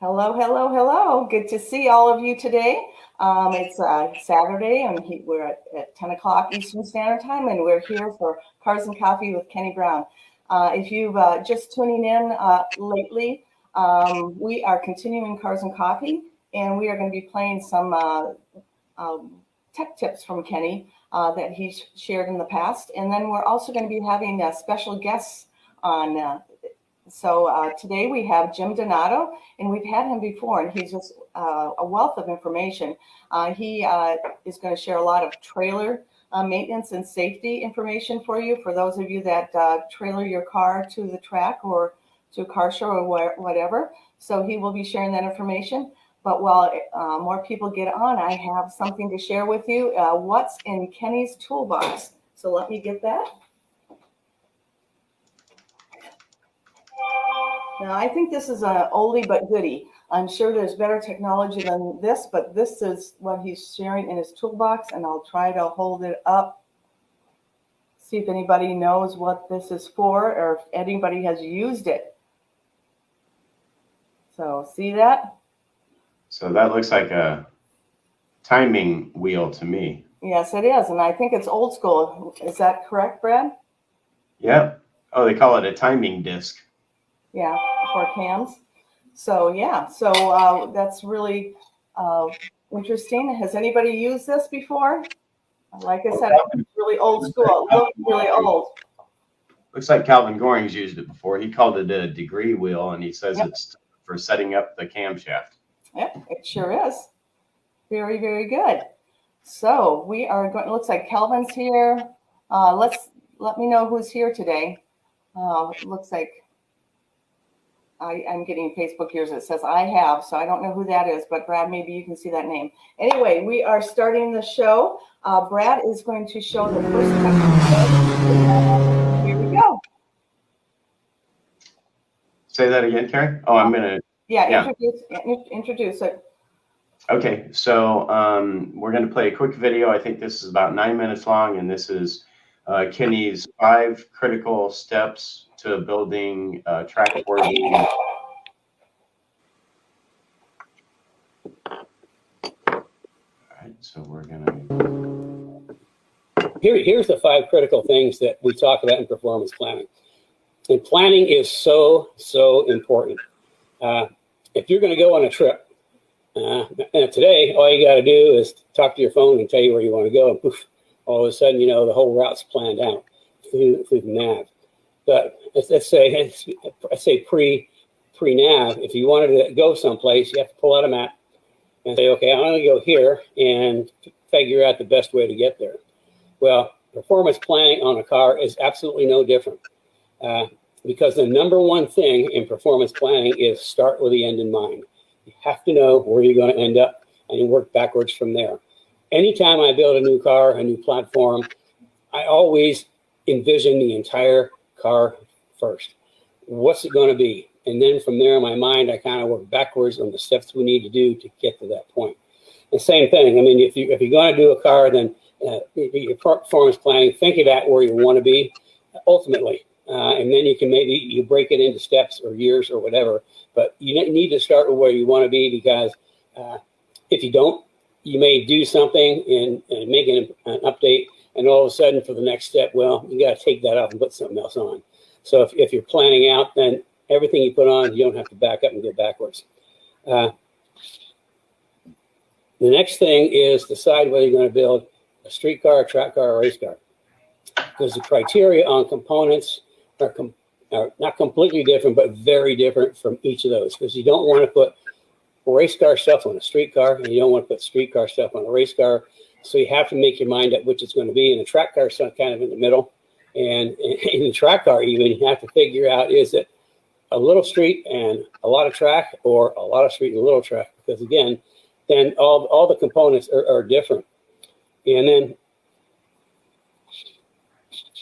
Hello, hello, hello. Good to see all of you today. It's Saturday, and we're at 10 o'clock Eastern Standard Time, and we're here for Cars and Coffee with Kenny Brown. If you've just tuning in lately, we are continuing Cars and Coffee, and we are going to be playing some tech tips from Kenny that he's shared in the past. And then we're also going to be having special guests on. So today we have Jim Donato, and we've had him before, and he's just a wealth of information. He is going to share a lot of trailer maintenance and safety information for you, for those of you that trailer your car to the track or to a car show or whatever. So he will be sharing that information. But while more people get on, I have something to share with you. What's in Kenny's toolbox? So let me get that. Now, I think this is an oldie but goodie. I'm sure there's better technology than this, but this is what he's sharing in his toolbox, and I'll try to hold it up, see if anybody knows what this is for or if anybody has used it. So, see that? So that looks like a timing wheel to me. Yes, it is, and I think it's old school. Is that correct, Brad? Yep. Oh, they call it a timing disc. Yeah, for cams. So yeah, so that's really interesting. Has anybody used this before? Like I said, it's really old school. It looks really old. Looks like Calvin Goring's used it before. He called it a degree wheel, and he says it's for setting up the camshaft. Yep, it sure is. Very, very good. So we are going. It looks like Calvin's here. Let me know who's here today. It looks like. I'm getting Facebook here that says I have, so I don't know who that is, but Brad, maybe you can see that name. Anyway, we are starting the show. Brad is going to show the first time. Here we go. Say that again, Karen? Oh, I'm going to introduce it. Okay, so we're going to play a quick video. I think this is about 9 minutes long, and this is Kenny's 5 critical steps to building track-worthy. All right, so we're gonna. Here's the 5 critical things that we talk about in performance planning. And planning is so important. If you're going to go on a trip, and today all you got to do is talk to your phone and tell you where you want to go, and poof, all of a sudden, the whole route's planned out through the nav. But let's say pre-nav, if you wanted to go someplace, you have to pull out a map and say, okay, I'm going to go here and figure out the best way to get there. Well, performance planning on a car is absolutely no different because the number one thing in performance planning is start with the end in mind. You have to know where you're going to end up and you work backwards from there. Anytime I build a new car, a new platform, I always envision the entire car first. What's it going to be? And then from there in my mind, I kind of work backwards on the steps we need to do to get to that point. The same thing. I mean, if you're going to do a car, then your performance planning, think about where you want to be ultimately. And then you can maybe break it into steps or years or whatever. But you need to start with where you want to be because if you don't, you may do something and make an update. And all of a sudden, for the next step, well, you got to take that off and put something else on. So if you're planning out, then everything you put on, you don't have to back up and go backwards. The next thing is decide whether you're going to build a street car, a track car, or a race car. Because the criteria on components are not completely different, but very different from each of those. Because you don't want to put race car stuff on a street car, and you don't want to put street car stuff on a race car. So you have to make your mind up which it's going to be. And the track car is kind of in the middle. And in the track car, even, you have to figure out, is it a little street and a lot of track, or a lot of street and a little track? Because again, then all the components are different. And then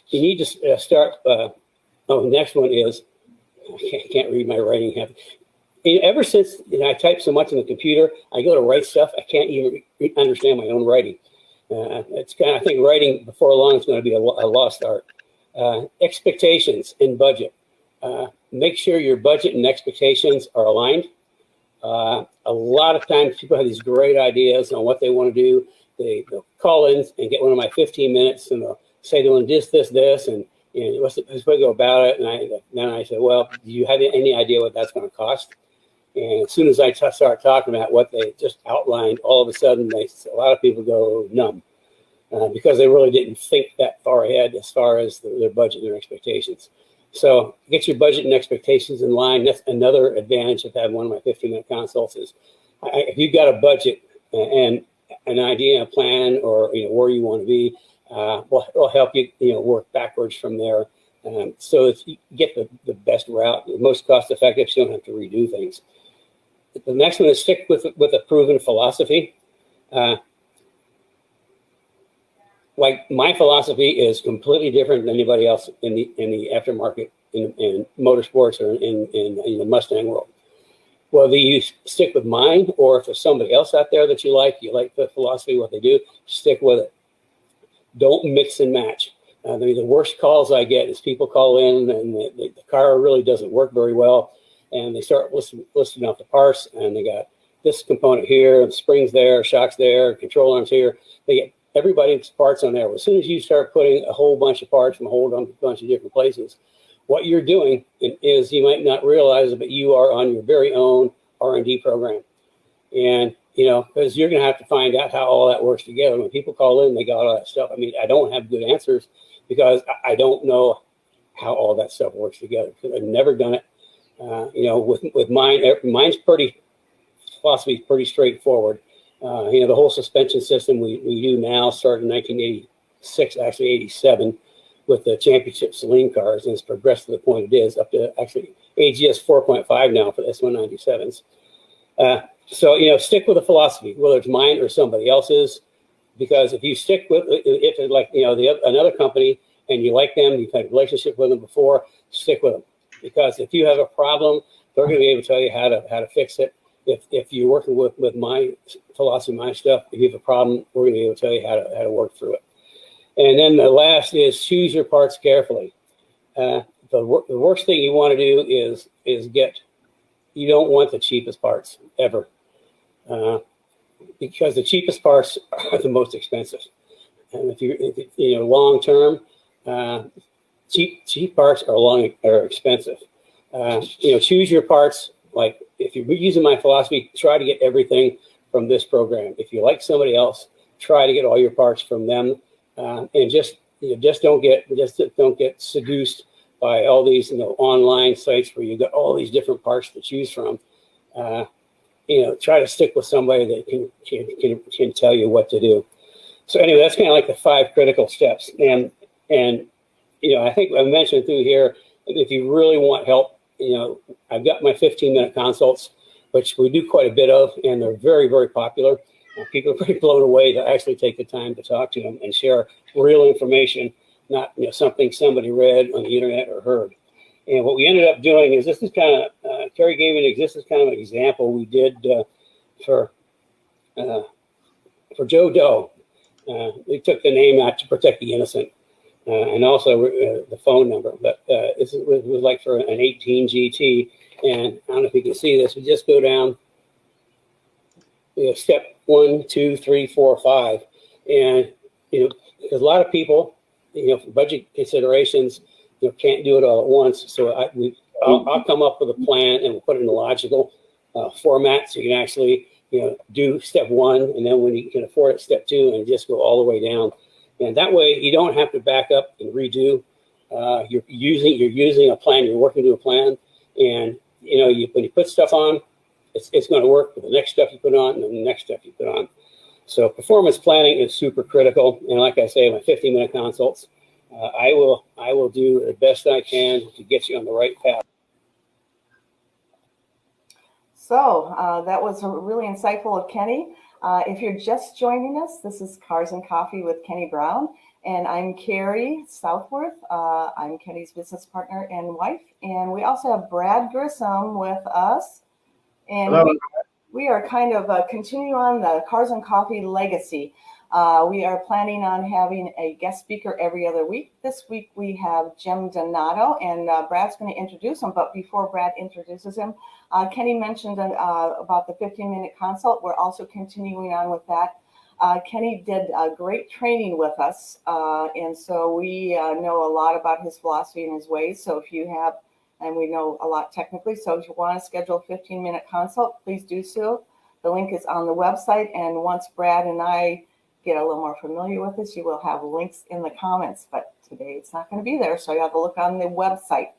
you need to start. The next one is, I can't read my writing habit. Ever since I type so much on the computer, I go to write stuff, I can't even understand my own writing. It's kind of, I think writing before long is going to be a lost art. Expectations and budget. Make sure your budget and expectations are aligned. A lot of times people have these great ideas on what they want to do. They'll call in and get one of my 15 minutes, and they'll say they want to do this, and what's the best way to go about it? And then I say, well, do you have any idea what that's going to cost? And as soon as I start talking about what they just outlined, all of a sudden, a lot of people go numb because they really didn't think that far ahead as far as their budget and their expectations. So get your budget and expectations in line. That's another advantage of having one of my 15-minute consults is if you've got a budget and an idea, a plan, or where you want to be, we'll help you work backwards from there. So that you get the best route, the most cost effective, so you don't have to redo things. The next one is stick with a proven philosophy. Like my philosophy is completely different than anybody else in the aftermarket in motorsports or in the Mustang world. Whether you stick with mine or if there's somebody else out there that you like the philosophy, what they do, stick with it. Don't mix and match. The worst calls I get is people call in and the car really doesn't work very well, and they start listing out the parts, and they got this component here, and springs there, shocks there, control arms here. They get everybody's parts on there. As soon as you start putting a whole bunch of parts from a whole bunch of different places, what you're doing is, you might not realize it, but you are on your very own R&D program. And, because you're going to have to find out how all that works together. When people call in, they got all that stuff. I mean, I don't have good answers because I don't know how all that stuff works together because I've never done it. With mine, mine's philosophy is pretty straightforward. The whole suspension system we do now started in 1986, actually 87, with the championship Saleen cars, and it's progressed to the point it is, up to actually AGS 4.5 now for the S197s. So, stick with the philosophy, whether it's mine or somebody else's, because if you stick with, if it's like, another company and you like them, you've had a relationship with them before, stick with them. Because if you have a problem, they're going to be able to tell you how to fix it. If you're working with my philosophy, my stuff, if you have a problem, we're going to be able to tell you how to work through it. And then the last is choose your parts carefully. The worst thing you want to do is you don't want the cheapest parts ever, because the cheapest parts are the most expensive. And if you long term, cheap parts are expensive. Choose your parts. Like if you're using my philosophy, try to get everything from this program. If you like somebody else, try to get all your parts from them, and just don't get seduced by all these online sites where you got all these different parts to choose from. Try to stick with somebody that can tell you what to do. So anyway, that's kind of like the 5 critical steps. And I think I mentioned through here, if you really want help, I've got my 15-minute consults, which we do quite a bit of, and they're very, very popular. People are pretty blown away to actually take the time to talk to them and share real information, not something somebody read on the internet or heard. And what we ended up doing is, this is kind of, Kerry gave me this is kind of an example we did for Joe Doe. We took the name out to protect the innocent. And also the phone number, but it was like for an 18 GT, and I don't know if you can see this. We just go down, step 1, 2, 3, 4, 5, and because a lot of people, for budget considerations, can't do it all at once. So I'll come up with a plan and we'll put it in a logical format, so you can actually do step 1, and then when you can afford it, step 2, and just go all the way down. And that way, you don't have to back up and redo. You're using a plan. You're working to a plan, and when you put stuff on, it's going to work with the next stuff you put on and the next stuff you put on. So performance planning is super critical. And like I say, my 15-minute consults, I will do the best I can to get you on the right path. So that was really insightful of Kenny. If you're just joining us, this is Cars and Coffee with Kenny Brown, and I'm Carrie Southworth. I'm Kenny's business partner and wife, and we also have Brad Grissom with us. And we are kind of continuing on the Cars and Coffee legacy. We are planning on having a guest speaker every other week. This week we have Jim Donato, and Brad's going to introduce him. But before Brad introduces him, Kenny mentioned about the 15-minute consult. We're also continuing on with that. Kenny did great training with us, and so we know a lot about his philosophy and his ways. So if you have, and we know a lot technically, so if you want to schedule a 15-minute consult, please do so. The link is on the website, and once Brad and I get a little more familiar with this, you will have links in the comments, but today it's not going to be there, so you have to look on the website.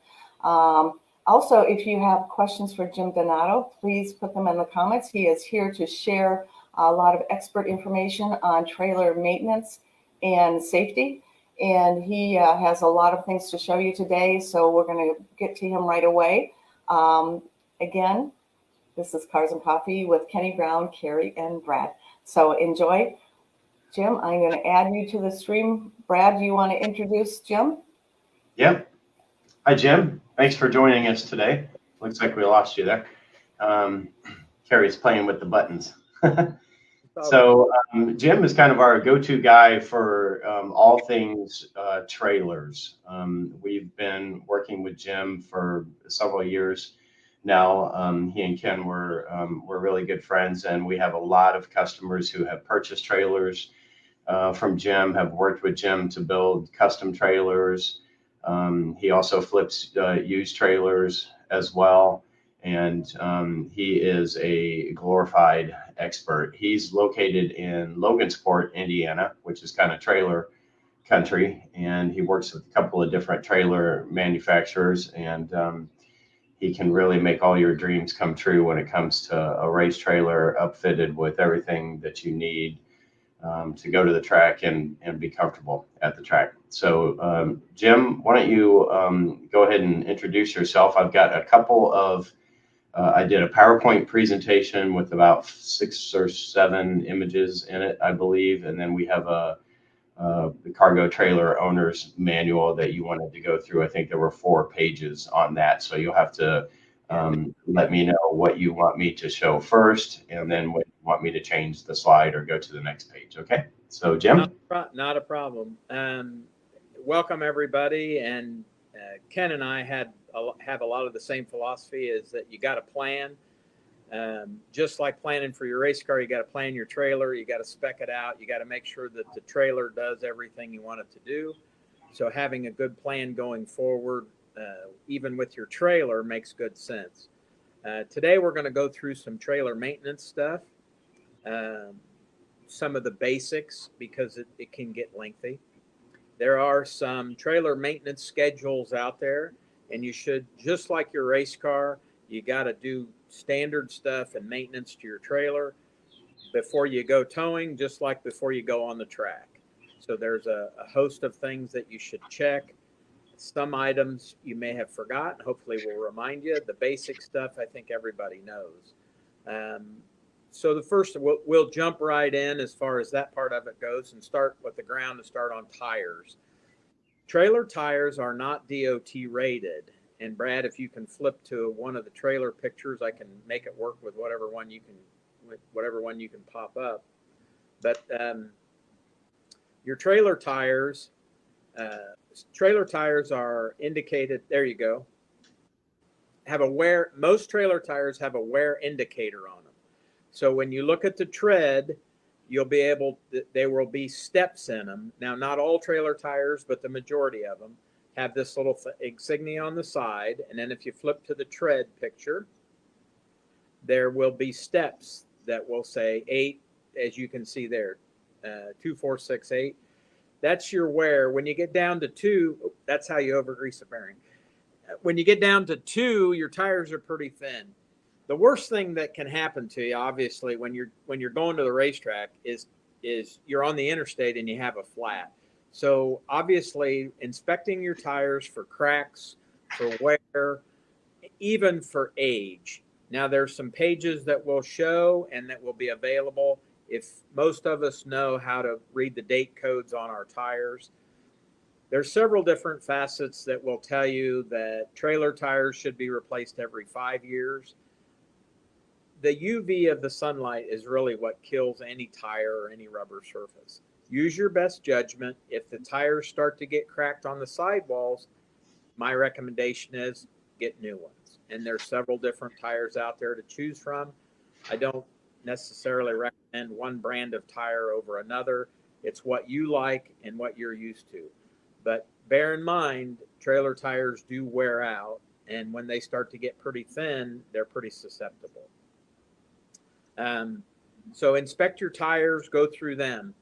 Also, if you have questions for Jim Donato, please put them in the comments. He is here to share a lot of expert information on trailer maintenance and safety, and he has a lot of things to show you today, so we're going to get to him right away. Again, this is Cars and Coffee with Kenny Brown, Carrie, and Brad. So enjoy. Jim, I'm going to add you to the stream. Brad, do you want to introduce Jim? Yep. Hi, Jim. Thanks for joining us today. Looks like we lost you there. Carrie's playing with the buttons. So Jim is kind of our go-to guy for all things trailers. We've been working with Jim for several years now. He and Ken were really good friends, and we have a lot of customers who have purchased trailers from Jim, have worked with Jim to build custom trailers. He also flips used trailers as well. And he is a glorified expert. He's located in Logansport, Indiana, which is kind of trailer country. And he works with a couple of different trailer manufacturers. And he can really make all your dreams come true when it comes to a race trailer upfitted with everything that you need to go to the track and be comfortable at the track. So Jim, why don't you go ahead and introduce yourself? I've got a couple of, I did a PowerPoint presentation with about 6 or 7 images in it, I believe. And then we have the cargo trailer owner's manual that you wanted to go through. I think there were 4 pages on that. So you'll have to let me know what you want me to show first, and then what you want me to change the slide or go to the next page. Okay. So Jim. Not a problem. Welcome everybody. And Ken and I have a lot of the same philosophy, is that you got to plan. Just like planning for your race car, you got to plan your trailer. You got to spec it out. You got to make sure that the trailer does everything you want it to do. So having a good plan going forward, even with your trailer, makes good sense. Today we're going to go through some trailer maintenance stuff, some of the basics, because it can get lengthy. There are some trailer maintenance schedules out there, and you should, just like your race car, you got to do standard stuff and maintenance to your trailer before you go towing, just like before you go on the track. So there's a host of things that you should check. Some items you may have forgotten. Hopefully we'll remind you. The basic stuff, I think everybody knows. So the first, we'll jump right in as far as that part of it goes, and start with the ground and start on tires. Trailer tires are not DOT rated. And Brad, if you can flip to one of the trailer pictures, I can make it work with whatever one you can pop up. But your trailer tires are indicated. There you go. Most trailer tires have a wear indicator on them. So when you look at the tread, there will be steps in them. Now, not all trailer tires, but the majority of them have this little insignia on the side. And then if you flip to the tread picture, there will be steps that will say 8, as you can see there, 2, 4, 6, 8. That's your wear. When you get down to 2, that's how you overgrease the bearing. When you get down to 2, your tires are pretty thin. The worst thing that can happen to you, obviously, when you're going to the racetrack is you're on the interstate and you have a flat. So obviously, inspecting your tires for cracks, for wear, even for age. Now, there's some pages that will show and that will be available if most of us know how to read the date codes on our tires. There's several different facets that will tell you that trailer tires should be replaced every 5 years. the UV of the sunlight is really what kills any tire or any rubber surface. Use your best judgment. If the tires start to get cracked on the sidewalls, my recommendation is get new ones. And there's several different tires out there to choose from. I don't necessarily recommend one brand of tire over another. It's what you like and what you're used to. But bear in mind, trailer tires do wear out. And when they start to get pretty thin, they're pretty susceptible. So inspect your tires, go through them.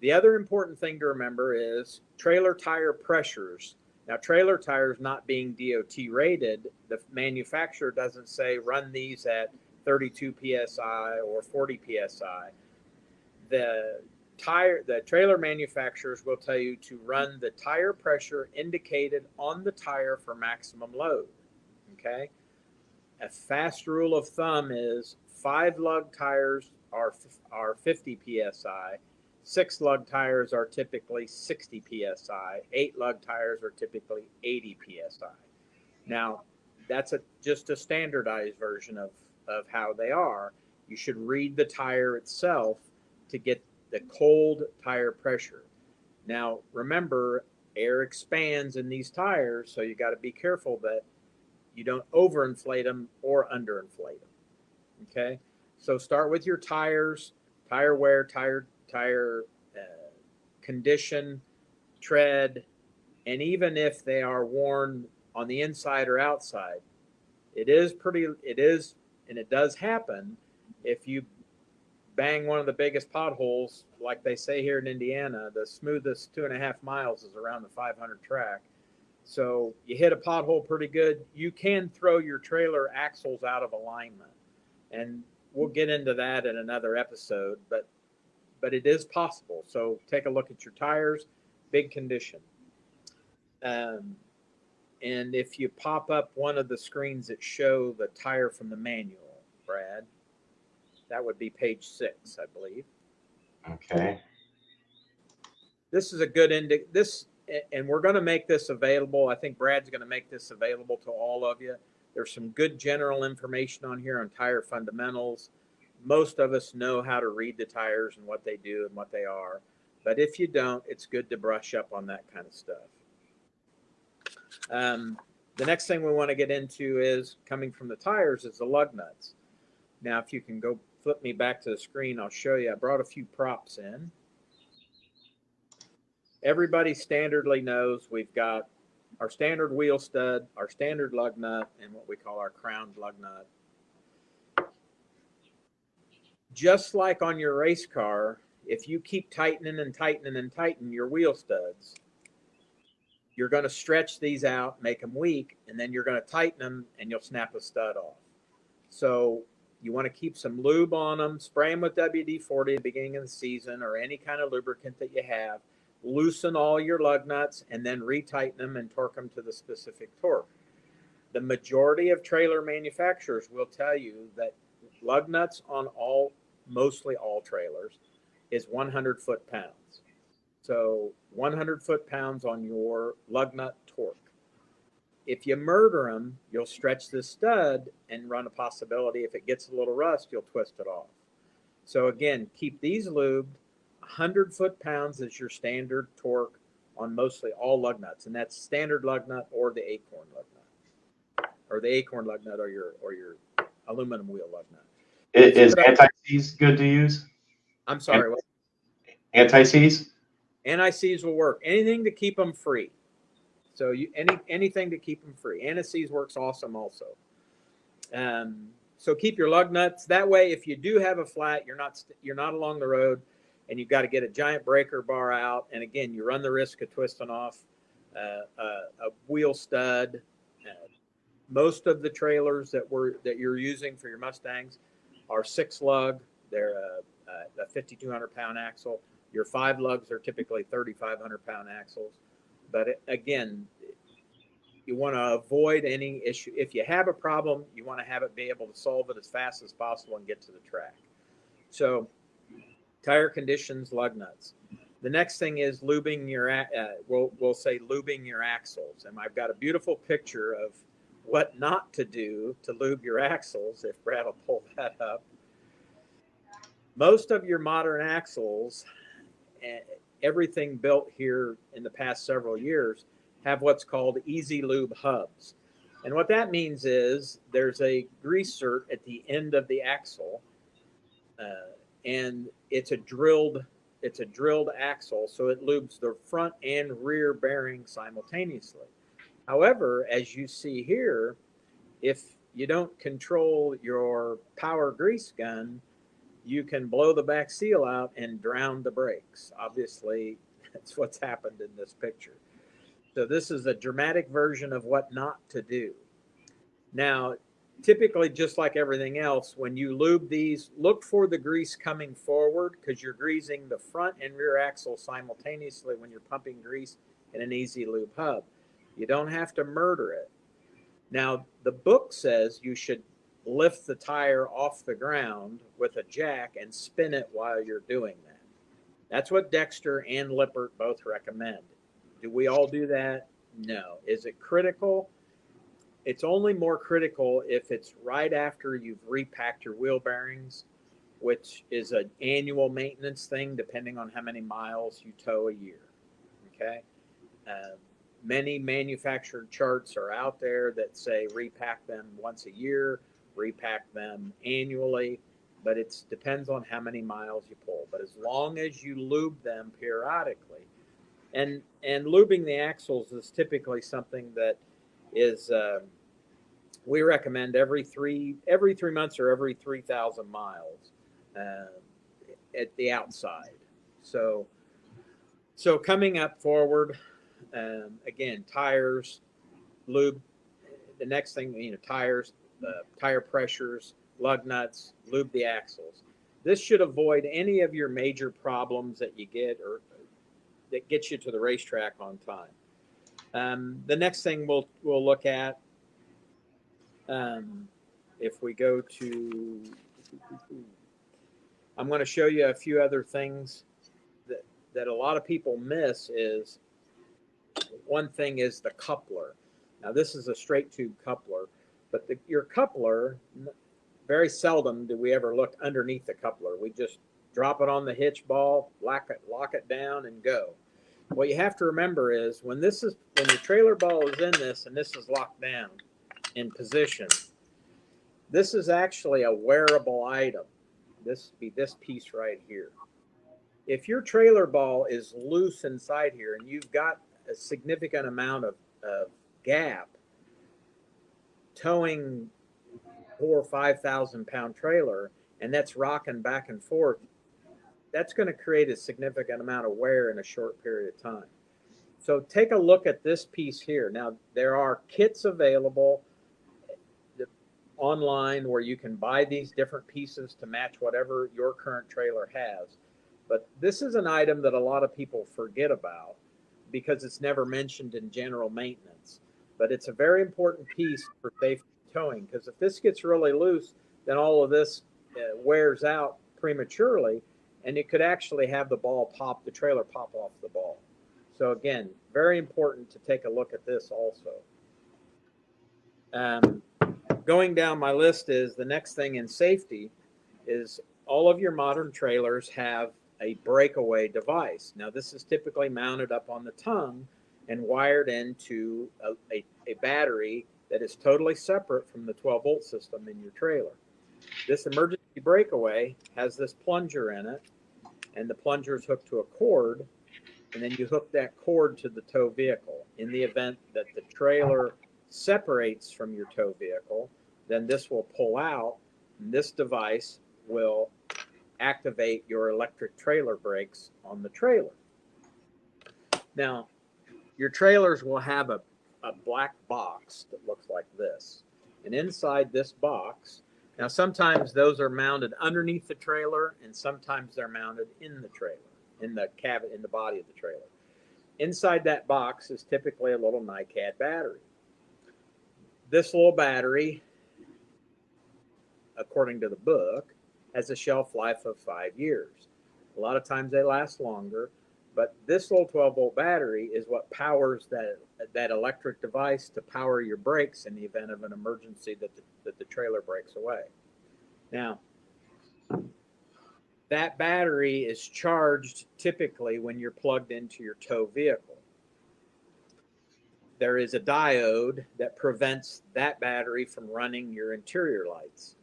The other important thing to remember is trailer tire pressures. Now, trailer tires not being DOT rated, the manufacturer doesn't say run these at 32 PSI or 40 PSI. The trailer manufacturers will tell you to run the tire pressure indicated on the tire for maximum load. Okay. A fast rule of thumb is 5 lug tires are 50 PSI. 6 lug tires are typically 60 PSI. 8 lug tires are typically 80 PSI. Now, that's just a standardized version of how they are. You should read the tire itself to get the cold tire pressure. Now, remember, air expands in these tires, so you got to be careful that you don't overinflate them or underinflate them. Okay, so start with your tires, tire wear, tire condition, tread, and even if they are worn on the inside or outside, it does happen if you bang one of the biggest potholes, like they say here in Indiana, the smoothest 2.5 miles is around the 500 track. So you hit a pothole pretty good, you can throw your trailer axles out of alignment. And we'll get into that in another episode, but it is possible. So take a look at your tires, big condition. And if you pop up one of the screens that show the tire from the manual, Brad, that would be page 6, I believe. Okay. This is a good and we're going to make this available. I think Brad's going to make this available to all of you. There's some good general information on here on tire fundamentals. Most of us know how to read the tires and what they do and what they are. But if you don't, it's good to brush up on that kind of stuff. The next thing we want to get into is coming from the tires is the lug nuts. Now, if you can go flip me back to the screen, I'll show you. I brought a few props in. Everybody standardly knows we've got our standard wheel stud, our standard lug nut, and what we call our crowned lug nut. Just like on your race car, if you keep tightening and tightening and tightening your wheel studs, you're going to stretch these out, make them weak, and then you're going to tighten them and you'll snap a stud off. So you want to keep some lube on them, spray them with WD-40 at the beginning of the season or any kind of lubricant that you have. Loosen all your lug nuts and then retighten them and torque them to the specific torque. The majority of trailer manufacturers will tell you that lug nuts on mostly all trailers is 100 foot-pounds. So 100 foot-pounds on your lug nut torque. If you murder them, you'll stretch this stud and run a possibility. If it gets a little rust, you'll twist it off. So again, keep these lubed. 100 foot-pounds is your standard torque on mostly all lug nuts, and that's standard lug nut or the Acorn lug nut, or the Acorn lug nut or your aluminum wheel lug nut. Is anti-seize good to use? I'm sorry. What? Anti-seize? Anti-seize will work. Anything to keep them free. So anything to keep them free. Anti-seize works awesome also. So keep your lug nuts. That way, if you do have a flat, you're not along the road, and you've got to get a giant breaker bar out. And again, you run the risk of twisting off a wheel stud. Most of the trailers that you're using for your Mustangs are 6 lug. They're a 5,200 pound axle. Your 5 lugs are typically 3,500 pound axles. But again, you want to avoid any issue. If you have a problem, you want to have it be able to solve it as fast as possible and get to the track. So tire conditions, lug nuts. The next thing is lubing your, we'll say lubing your axles. And I've got a beautiful picture of what not to do to lube your axles, if Brad will pull that up. Most of your modern axles, everything built here in the past several years, have what's called easy lube hubs. And what that means is there's a grease zert at the end of the axle, and it's a drilled axle, so it lubes the front and rear bearing simultaneously. However, as you see here, if you don't control your power grease gun, you can blow the back seal out and drown the brakes. Obviously, that's what's happened in this picture. So this is a dramatic version of what not to do. Now, typically, just like everything else, when you lube these, look for the grease coming forward, because you're greasing the front and rear axle simultaneously when you're pumping grease in an easy lube hub. You don't have to murder it. Now, the book says you should lift the tire off the ground with a jack and spin it while you're doing that. That's what Dexter and Lippert both recommend. Do we all do that? No. Is it critical? It's only more critical if it's right after you've repacked your wheel bearings, which is an annual maintenance thing depending on how many miles you tow a year. Okay? Many manufactured charts are out there that say repack them once a year, repack them annually, but it depends on how many miles you pull. But as long as you lube them periodically, and lubing the axles is typically something that is we recommend every 3 months or every 3,000 miles at the outside. So coming up forward, again, tires, lube. The next thing, tires, tire pressures, lug nuts, lube the axles. This should avoid any of your major problems that you get or that gets you to the racetrack on time. The next thing we'll look at, if we go to, I'm going to show you a few other things that a lot of people miss. Is one thing is the coupler. Now this is a straight tube coupler, but your coupler, very seldom do we ever look underneath the coupler. We just drop it on the hitch ball, lock it down, and go. What you have to remember is when the trailer ball is in this and this is locked down in position, this is actually a wearable item. This would be this piece right here. If your trailer ball is loose inside here and you've got a significant amount of gap, towing 4,000 or 5,000 pound trailer, and that's rocking back and forth, that's going to create a significant amount of wear in a short period of time. So take a look at this piece here. Now, there are kits available online where you can buy these different pieces to match whatever your current trailer has. But this is an item that a lot of people forget about because it's never mentioned in general maintenance. But it's a very important piece for safe towing, because if this gets really loose, then all of this wears out prematurely, and it could actually have the trailer pop off the ball. So again, very important to take a look at this also. Going down my list is the next thing in safety is all of your modern trailers have a breakaway device. Now this is typically mounted up on the tongue and wired into a battery that is totally separate from the 12-volt system in your trailer. This emergency breakaway has this plunger in it, and the plunger is hooked to a cord, and then you hook that cord to the tow vehicle. In the event that the trailer separates from your tow vehicle, then this will pull out, and this device will activate your electric trailer brakes on the trailer. Now, your trailers will have a black box that looks like this. And inside this box, now sometimes those are mounted underneath the trailer, and sometimes they're mounted in the trailer, in the body of the trailer. Inside that box is typically a little NiCad battery. This little battery, according to the book, has a shelf life of 5 years. A lot of times they last longer, But this little 12-volt battery is what powers that electric device to power your brakes in the event of an emergency that the trailer breaks away. Now, that battery is charged typically when you're plugged into your tow vehicle. There is a diode that prevents that battery from running your interior lights.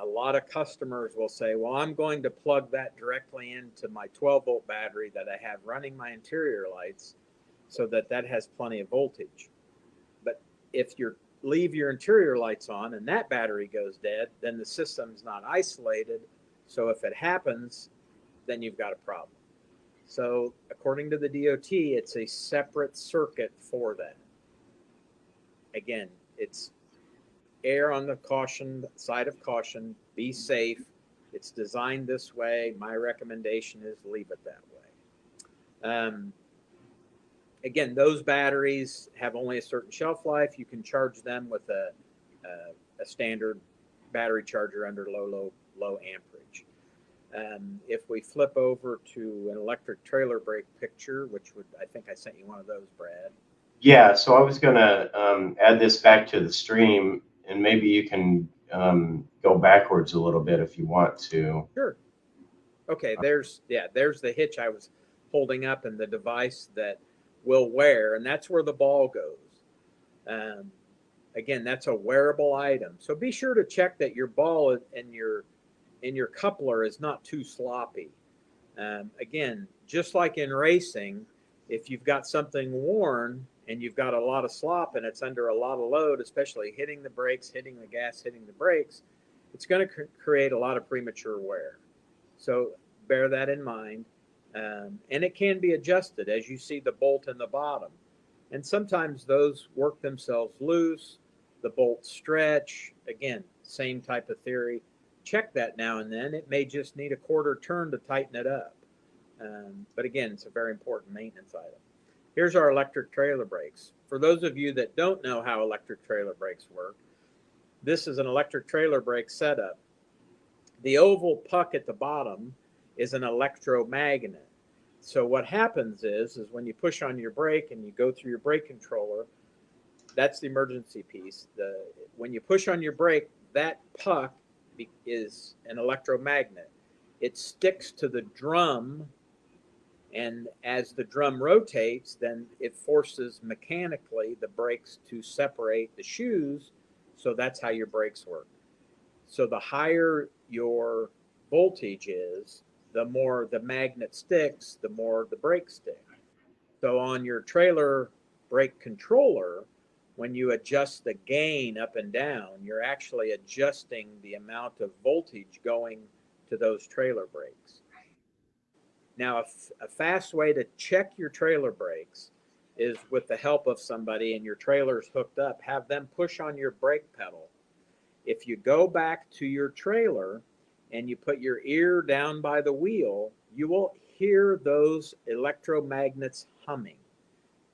A lot of customers will say, well, I'm going to plug that directly into my 12-volt battery that I have running my interior lights so that has plenty of voltage. But if you leave your interior lights on and that battery goes dead, then the system's not isolated. So if it happens, then you've got a problem. So according to the DOT, it's a separate circuit for that. Again, it's err on the side of caution, be safe. It's designed this way. My recommendation is leave it that way. Again, those batteries have only a certain shelf life. You can charge them with a standard battery charger under low amperage. If we flip over to an electric trailer brake picture, I think I sent you one of those, Brad. Yeah, so I was going to add this back to the stream, and maybe you can go backwards a little bit if you want to. Sure. Okay, there's the hitch I was holding up and the device that will wear, and that's where the ball goes. Again, that's a wearable item. So be sure to check that your ball and your coupler is not too sloppy. Again, just like in racing, if you've got something worn and you've got a lot of slop and it's under a lot of load, especially hitting the brakes, hitting the gas, hitting the brakes, it's going to create a lot of premature wear. So bear that in mind. And it can be adjusted, as you see the bolt in the bottom. And sometimes those work themselves loose, the bolts stretch. Again, same type of theory. Check that now and then. It may just need a quarter turn to tighten it up. But again, it's a very important maintenance item. Here's our electric trailer brakes. For those of you that don't know how electric trailer brakes work, this is an electric trailer brake setup. The oval puck at the bottom is an electromagnet. So what happens is when you push on your brake and you go through your brake controller, that's the emergency piece. When you push on your brake, that puck is an electromagnet. It sticks to the drum, and as the drum rotates, then it forces mechanically the brakes to separate the shoes. So that's how your brakes work. So the higher your voltage is, the more the magnet sticks, the more the brakes stick. So on your trailer brake controller, when you adjust the gain up and down, you're actually adjusting the amount of voltage going to those trailer brakes. Now, a fast way to check your trailer brakes is with the help of somebody and your trailer's hooked up, have them push on your brake pedal. If you go back to your trailer and you put your ear down by the wheel, you will hear those electromagnets humming.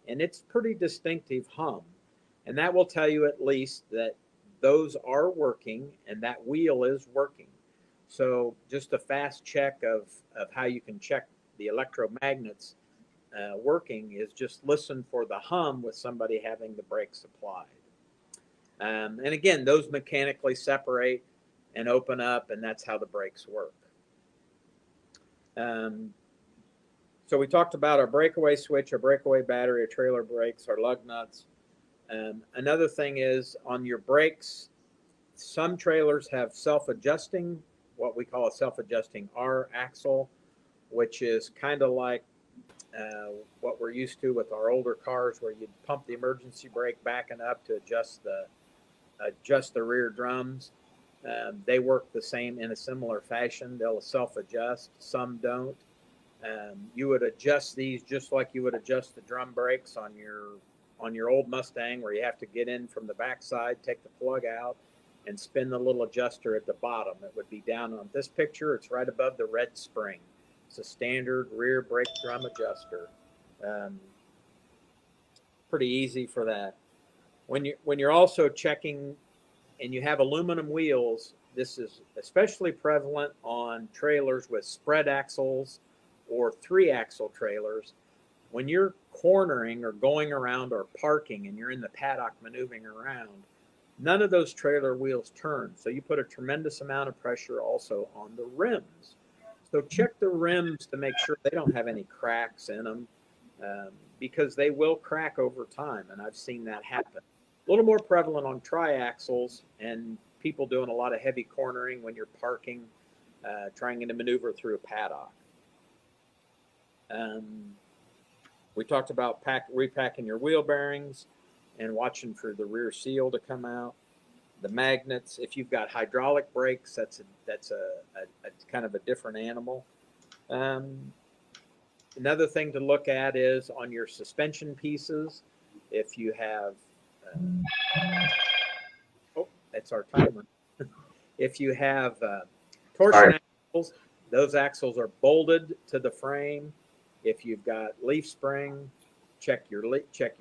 And it's pretty distinctive hum. And that will tell you at least that those are working and that wheel is working. So just a fast check of how you can check the electromagnets working is just listen for the hum with somebody having the brakes applied. And again, those mechanically separate and open up, and that's how the brakes work. So we talked about our breakaway switch, our breakaway battery, our trailer brakes, our lug nuts. Another thing is on your brakes, some trailers have self-adjusting, what we call a self-adjusting R axle, which is kind of like what we're used to with our older cars, where you'd pump the emergency brake backing up to adjust the rear drums. They work the same in a similar fashion. They'll self-adjust. Some don't. You would adjust these just like you would adjust the drum brakes on your old Mustang, where you have to get in from the backside, take the plug out, and spin the little adjuster at the bottom. It would be down on this picture. It's right above the red spring. It's a standard rear brake drum adjuster. Pretty easy for that. When you're also checking and you have aluminum wheels, this is especially prevalent on trailers with spread axles or 3-axle trailers, when you're cornering or going around or parking and you're in the paddock maneuvering around, none of those trailer wheels turn. So you put a tremendous amount of pressure also on the rims. So check the rims to make sure they don't have any cracks in them, because they will crack over time. And I've seen that happen. A little more prevalent on triaxles and people doing a lot of heavy cornering when you're parking, trying to maneuver through a paddock. We talked about repacking your wheel bearings and watching for the rear seal to come out. The magnets, if you've got hydraulic brakes, that's a kind of a different animal. Another thing to look at is on your suspension pieces. If you have, that's our timer. If you have torsion axles, those axles are bolted to the frame. If you've got leaf spring, check your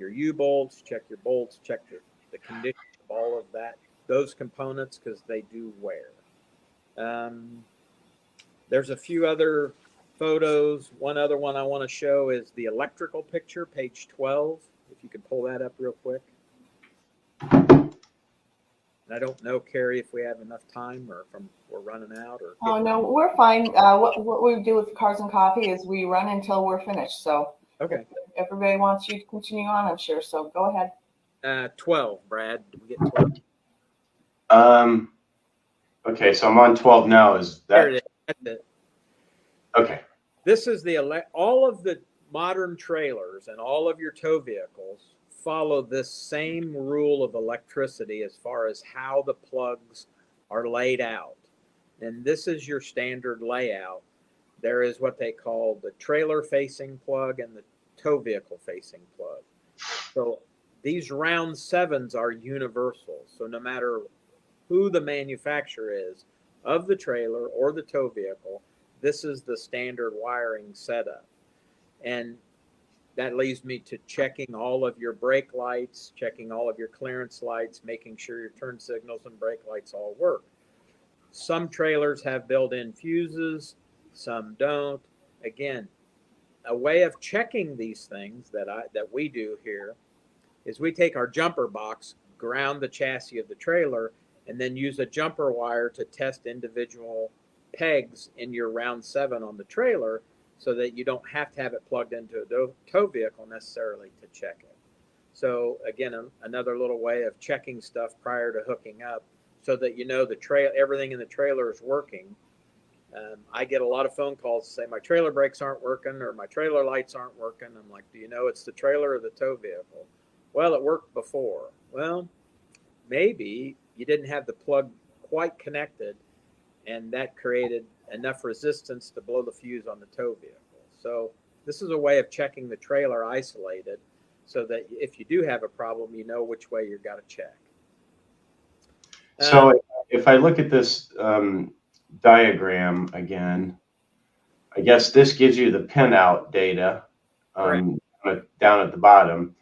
U-bolts, check your bolts, check the condition of all of those components, because they do wear. There's a few other photos. One other one I want to show is the electrical picture, page 12. If you could pull that up real quick. And I don't know, Carrie, if we have enough time or if we're running out. Or Oh, no, we're fine. What we do with Cars and Coffee is we run until we're finished. So okay. everybody wants you to continue on, I'm sure. So go ahead. 12, Brad. Did we get 12? Okay, so I'm on 12 now. Is that? There it is. That's it. Okay. This is all of the modern trailers and all of your tow vehicles follow this same rule of electricity as far as how the plugs are laid out. And this is your standard layout. There is what they call the trailer facing plug and the tow vehicle facing plug. So these round 7s are universal. So no matter who the manufacturer is of the trailer or the tow vehicle, this is the standard wiring setup. And that leads me to checking all of your brake lights, checking all of your clearance lights, making sure your turn signals and brake lights all work. Some trailers have built-in fuses, some don't. Again, a way of checking these things that we do here is we take our jumper box, ground the chassis of the trailer, and then use a jumper wire to test individual pegs in your round 7 on the trailer, so that you don't have to have it plugged into a tow vehicle necessarily to check it. So again, another little way of checking stuff prior to hooking up, so that you know everything in the trailer is working. I get a lot of phone calls to say my trailer brakes aren't working or my trailer lights aren't working. I'm like, do you know it's the trailer or the tow vehicle? Well, it worked before. Well, maybe you didn't have the plug quite connected, and that created enough resistance to blow the fuse on the tow vehicle. So this is a way of checking the trailer isolated, so that if you do have a problem, you know which way you've got to check. So if I look at this diagram again, I guess this gives you the pinout data down at the bottom.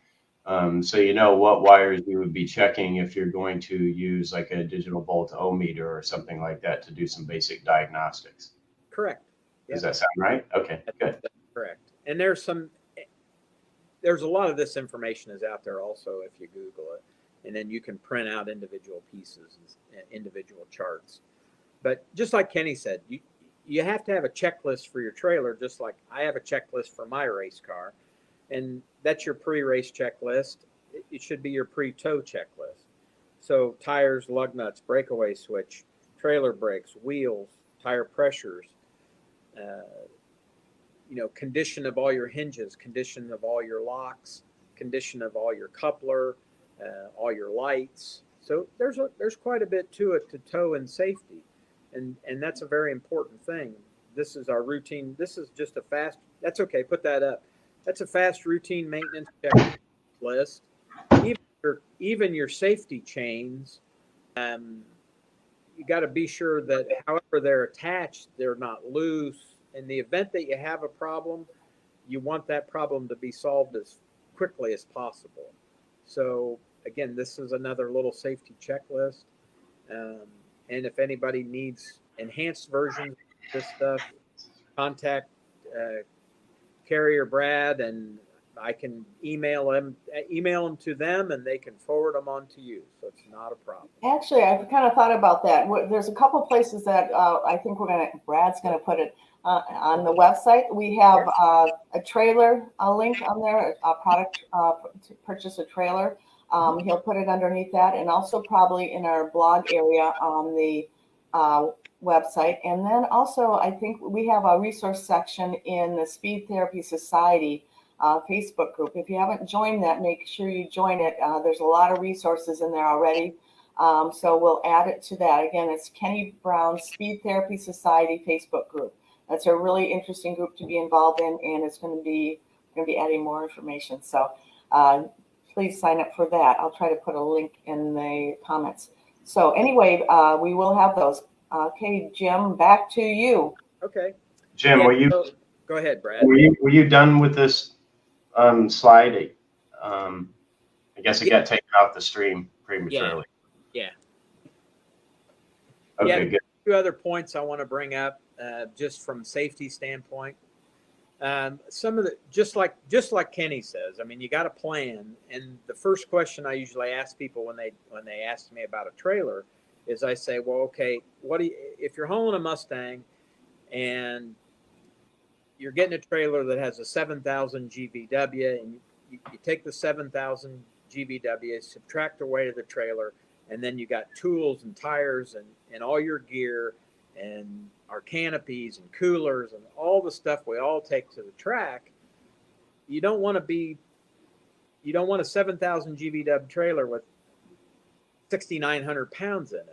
So you know what wires you would be checking if you're going to use like a digital volt ohmmeter or something like that to do some basic diagnostics. Correct. Does that sound right? Okay, good. That's correct. And there's a lot of this information is out there also if you Google it, and then you can print out individual pieces and individual charts. But just like Kenny said, you have to have a checklist for your trailer, just like I have a checklist for my race car. And that's your pre-race checklist. It should be your pre-tow checklist. So tires, lug nuts, breakaway switch, trailer brakes, wheels, tire pressures, condition of all your hinges, condition of all your locks, condition of all your coupler, all your lights. So there's quite a bit to it to tow and safety. And that's a very important thing. This is our routine. This is just a fast, that's okay, put that up. That's a fast routine maintenance checklist. Even your safety chains, you got to be sure that however they're attached, they're not loose. In the event that you have a problem, you want that problem to be solved as quickly as possible. So again, this is another little safety checklist. And if anybody needs enhanced versions of this stuff, contact Carrie or Brad, and I can email them to them, and they can forward them on to you. So it's not a problem. Actually, I've kind of thought about that. There's a couple places that I think Brad's gonna put it on the website. We have a trailer, a link on there, a product to purchase a trailer. He'll put it underneath that, and also probably in our blog area on the website. And then also, I think we have a resource section in the Speed Therapy Society Facebook group. If you haven't joined that, make sure you join it. There's a lot of resources in there already. So we'll add it to that. Again, it's Kenny Brown Speed Therapy Society Facebook group. That's a really interesting group to be involved in, and it's going to be adding more information. So please sign up for that. I'll try to put a link in the comments. So anyway, we will have those. Okay, Jim, back to you. Okay. Jim, Yeah, go ahead, Brad. were you done with this slide? I guess it got taken off the stream prematurely. Yeah. Okay, good. 2 other points I want to bring up, just from safety standpoint. Some of the just like Kenny says, I mean, you got a plan. And the first question I usually ask people when they ask me about a trailer is I say, well, okay, if you're hauling a Mustang and you're getting a trailer that has a 7,000 GVW, and you take the 7,000 GVW, subtract away to the trailer, and then you got tools and tires and all your gear and our canopies and coolers and all the stuff we all take to the track. You don't want a 7,000 GVW trailer with 6,900 pounds in it.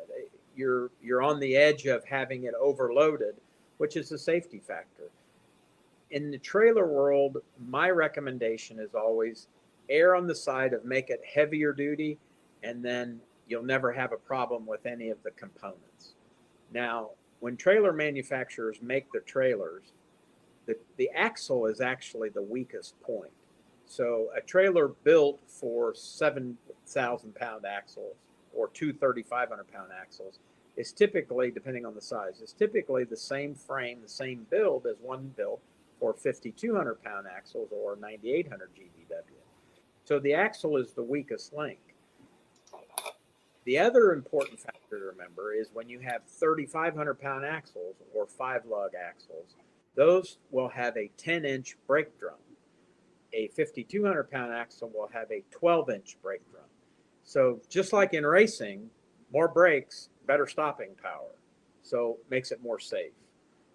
You're on the edge of having it overloaded, which is a safety factor. In the trailer world, my recommendation is always err on the side of make it heavier duty, and then you'll never have a problem with any of the components. Now, when trailer manufacturers make the trailers, the axle is actually the weakest point. So a trailer built for 7,000 pound axles or 3,500 pound axles is typically, depending on the size, is typically the same frame, the same build as one built for 5,200 pound axles or 9,800 GVW. So the axle is the weakest link. The other important factor to remember is when you have 3,500 pound axles or 5-lug axles, those will have a 10-inch brake drum. A 5,200 pound axle will have a 12-inch brake drum. So just like in racing, more brakes, better stopping power. So makes it more safe.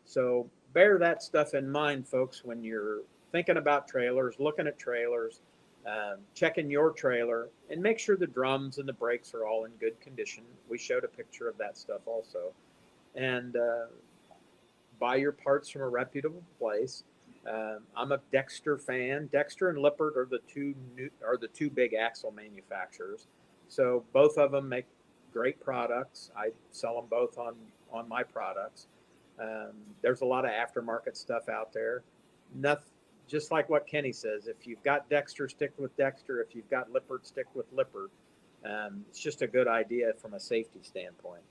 So bear that stuff in mind, folks, when you're thinking about trailers, looking at trailers, checking your trailer, and make sure the drums and the brakes are all in good condition. We showed a picture of that stuff also. And buy your parts from a reputable place. I'm a Dexter fan. Dexter and Lippert are the two big axle manufacturers. So both of them make great products. I sell them both on my products. There's a lot of aftermarket stuff out there. Nothing, just like what Kenny says, if you've got Dexter, stick with Dexter. If you've got Lippert, stick with Lippert. It's just a good idea from a safety standpoint.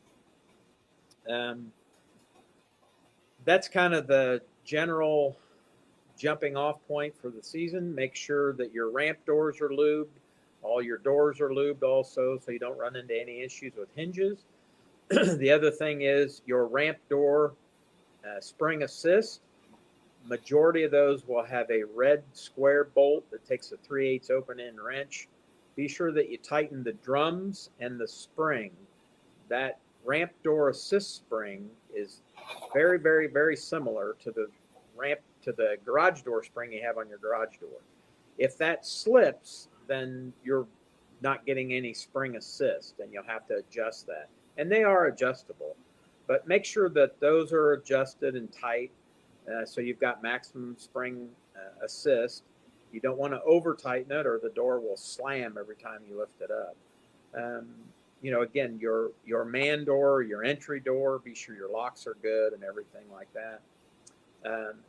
That's kind of the general jumping off point for the season. Make sure that your ramp doors are lubed. All your doors are lubed also, so you don't run into any issues with hinges. The other thing is your ramp door spring assist. Majority of those will have a red square bolt that takes a 3/8 open end wrench. Be sure that you tighten the drums and the spring. That ramp door assist spring is very, very, very similar to the garage door spring you have on your garage door. If that slips, then you're not getting any spring assist, and you'll have to adjust that. And they are adjustable, but make sure that those are adjusted and tight, so you've got maximum spring assist. You don't want to over tighten it, or the door will slam every time you lift it up. Again, your man door, your entry door, be sure your locks are good and everything like that.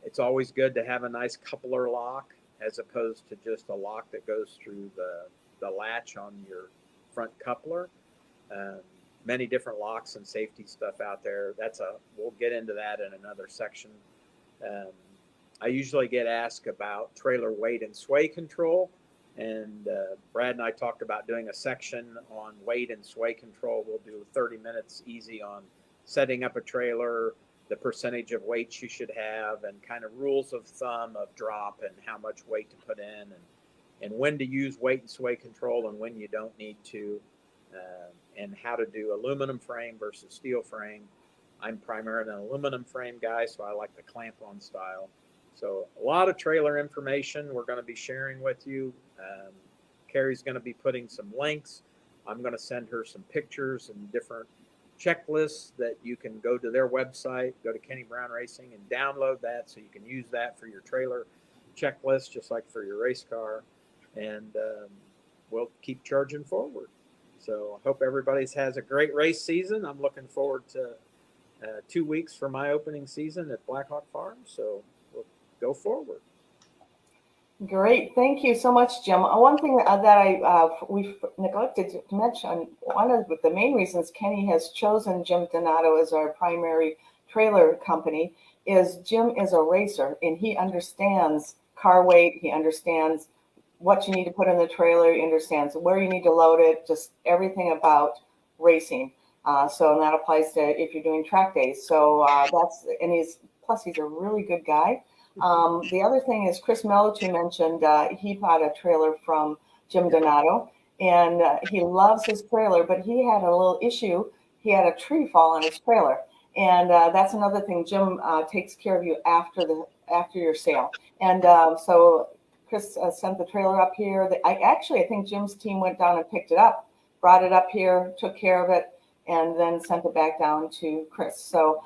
It's always good to have a nice coupler lock as opposed to just a lock that goes through the latch on your front coupler. Many different locks and safety stuff out there. We'll get into that in another section. I usually get asked about trailer weight and sway control. And Brad and I talked about doing a section on weight and sway control. We'll do 30 minutes easy on setting up a trailer, the percentage of weight you should have, and kind of rules of thumb of drop and how much weight to put in, and when to use weight and sway control and when you don't need to, and how to do aluminum frame versus steel frame. I'm primarily an aluminum frame guy, so I like the clamp-on style. So a lot of trailer information we're going to be sharing with you. Carrie's going to be putting some links. I'm going to send her some pictures and different checklists that you can go to their website, go to Kenny Brown Racing and download that so you can use that for your trailer checklist, just like for your race car. And we'll keep charging forward. So I hope everybody has a great race season. I'm looking forward to 2 weeks for my opening season at Blackhawk Farm. So we'll go forward. Great, thank you so much, Jim. One thing that we've neglected to mention, one of the main reasons Kenny has chosen Jim Donato as our primary trailer company is Jim is a racer and he understands car weight, he understands what you need to put in the trailer, he understands where you need to load it, just everything about racing. So and that applies to if you're doing track days. So he's a really good guy. The other thing is Chris Mellitu mentioned he bought a trailer from Jim Donato, and he loves his trailer, but he had a little issue. He had a tree fall on his trailer, and that's another thing. Jim takes care of you after your sale, and so Chris sent the trailer up here. I think Jim's team went down and picked it up, brought it up here, took care of it, and then sent it back down to Chris. So.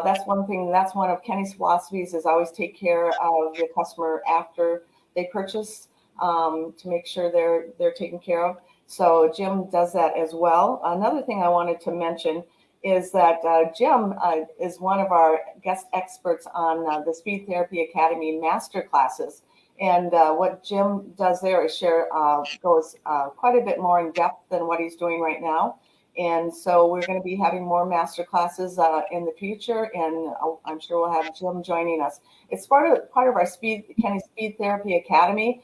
That's one thing. That's one of Kenny's philosophies is always take care of the customer after they purchase to make sure they're taken care of. So Jim does that as well. Another thing I wanted to mention is that Jim is one of our guest experts on the Speed Therapy Academy master classes. And what Jim does there is goes quite a bit more in depth than what he's doing right now. And so we're going to be having more master classes in the future, and I'm sure we'll have Jim joining us. It's part of our Kenny Speed Therapy Academy,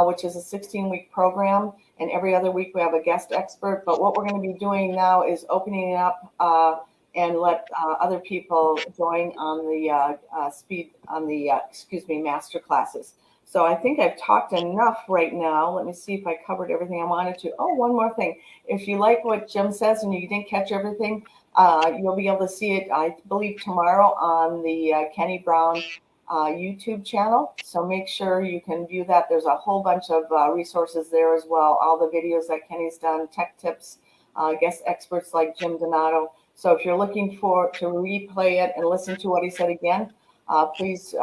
which is a 16-week program, and every other week we have a guest expert. But what we're going to be doing now is opening it up and let other people join on the master classes. So I think I've talked enough right now. Let me see if I covered everything I wanted to. Oh, one more thing. If you like what Jim says and you didn't catch everything, you'll be able to see it, I believe, tomorrow on the Kenny Brown YouTube channel. So make sure you can view that. There's a whole bunch of resources there as well. All the videos that Kenny's done, tech tips, guest experts like Jim Donato. So if you're looking to replay it and listen to what he said again, please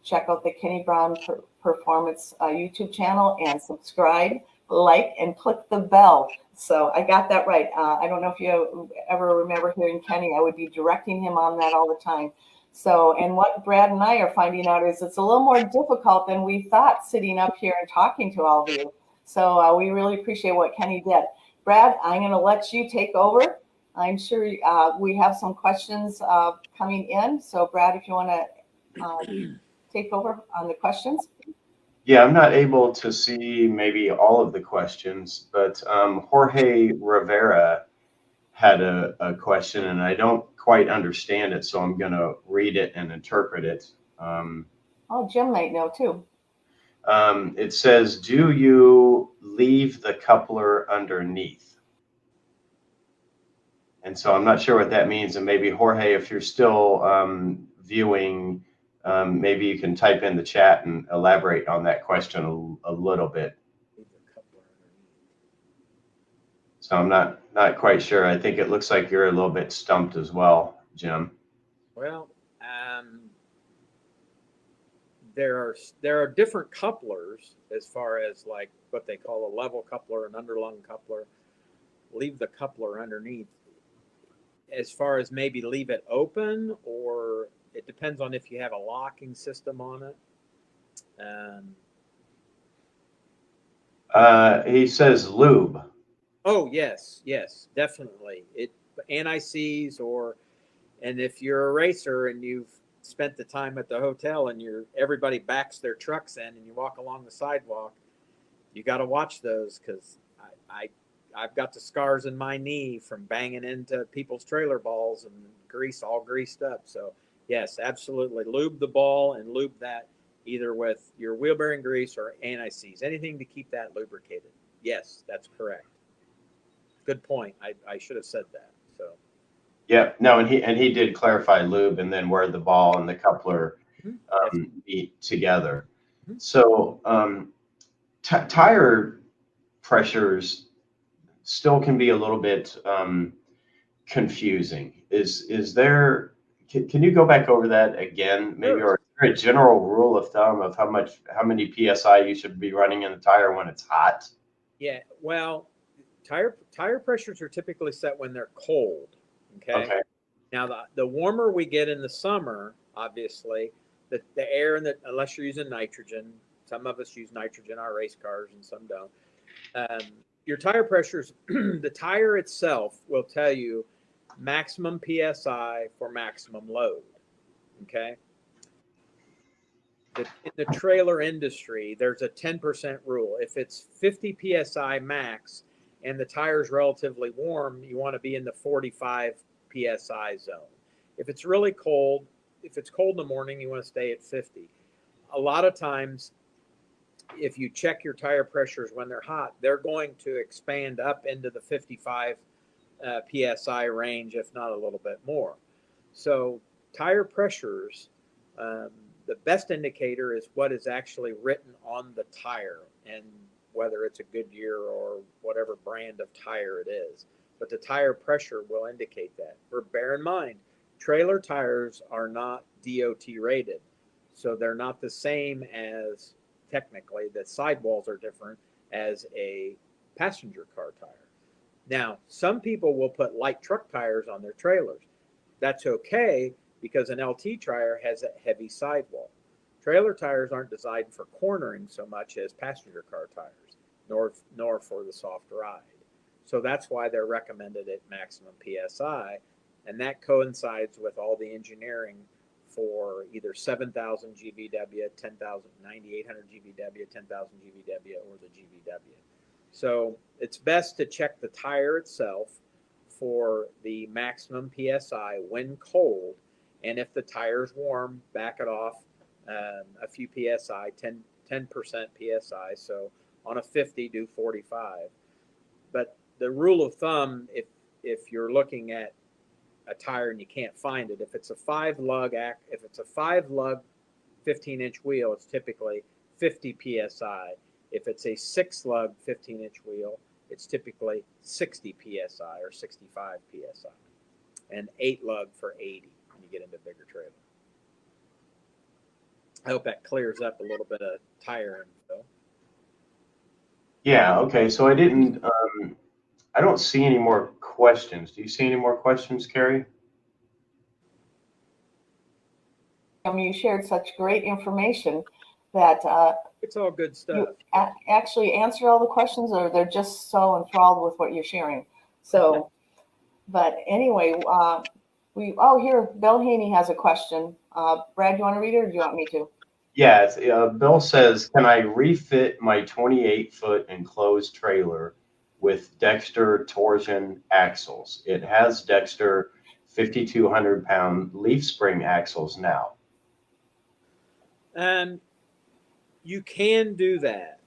check out the Kenny Brown Performance YouTube channel and subscribe, like, and click the bell. So I got that right. I don't know if you ever remember hearing Kenny. I would be directing him on that all the time. So, and what Brad and I are finding out is it's a little more difficult than we thought sitting up here and talking to all of you. So we really appreciate what Kenny did. Brad, I'm going to let you take over. I'm sure we have some questions coming in. So Brad, if you want to take over on the questions. Yeah, I'm not able to see maybe all of the questions, but Jorge Rivera had a question and I don't quite understand it, so I'm going to read it and interpret it. Jim might know too. It says, do you leave the coupler underneath? And so I'm not sure what that means. And maybe Jorge, if you're still viewing, maybe you can type in the chat and elaborate on that question a little bit. So I'm not quite sure. I think it looks like you're a little bit stumped as well, Jim. Well, there are different couplers as far as like what they call a level coupler, an underlung coupler. Leave the coupler underneath. As far as maybe leave it open, or it depends on if you have a locking system on it. He says lube. Oh, yes, definitely. Anti-seize and if you're a racer and you've spent the time at the hotel and everybody backs their trucks in and you walk along the sidewalk, you got to watch those, because I've got the scars in my knee from banging into people's trailer balls and grease all greased up. So yes, absolutely. Lube the ball and lube that either with your wheel bearing grease or anti-seize, anything to keep that lubricated. Yes, that's correct. Good point. I should have said that. So Yeah, no, and he did clarify lube and then where the ball and the coupler meet together. Mhm. So tire pressures still can be a little bit confusing. Is there? Can you go back over that again, maybe, Sure. or is there a general rule of thumb of how many psi you should be running in the tire when it's hot? Yeah, well, tire pressures are typically set when they're cold. Okay. Okay. Now the warmer we get in the summer, obviously, the air in the, unless you're using nitrogen, some of us use nitrogen in our race cars and some don't. Your tire pressures, the tire itself will tell you maximum psi for maximum load. Okay. In the trailer industry, there's a 10% rule. If it's 50 psi max and the tire's relatively warm, you want to be in the 45 psi zone. If it's really cold, if it's cold in the morning, you want to stay at 50. A lot of times, if you check your tire pressures when they're hot, they're going to expand up into the 55 psi range, if not a little bit more. So tire pressures, the best indicator is what is actually written on the tire, and whether it's a Goodyear or whatever brand of tire it is. But the tire pressure will indicate that. Bear in mind, trailer tires are not DOT rated, so they're not the same as, technically, the sidewalls are different as a passenger car tire. Now, some people will put light truck tires on their trailers. That's okay, because an LT tire has a heavy sidewall. Trailer tires aren't designed for cornering so much as passenger car tires, nor for the soft ride. So that's why they're recommended at maximum PSI, and that coincides with all the engineering for either 7,000 GVW, 10,000, 9,800 GVW, 10,000 GVW, or the GVW. So it's best to check the tire itself for the maximum PSI when cold, and if the tire's warm, back it off a few PSI, 10% PSI. So on a 50, do 45. But the rule of thumb, if you're looking at a tire and you can't find it, if it's a 5-lug 15-inch wheel, it's typically 50 PSI. If it's a 6-lug 15-inch wheel, it's typically 60 PSI or 65 PSI, and 8-lug for 80 when you get into bigger trailer. I hope that clears up a little bit of tire info. Yeah. Okay. So I don't see any more questions. Do you see any more questions, Carrie? I mean, you shared such great information that It's all good stuff. you actually answer all the questions, or they're just so enthralled with what you're sharing. So, but anyway, here, Bill Haney has a question. Brad, do you want to read it, or do you want me to? Yeah. Bill says, can I refit my 28-foot enclosed trailer with Dexter torsion axles? It has Dexter 5,200-pound leaf spring axles now. You can do that.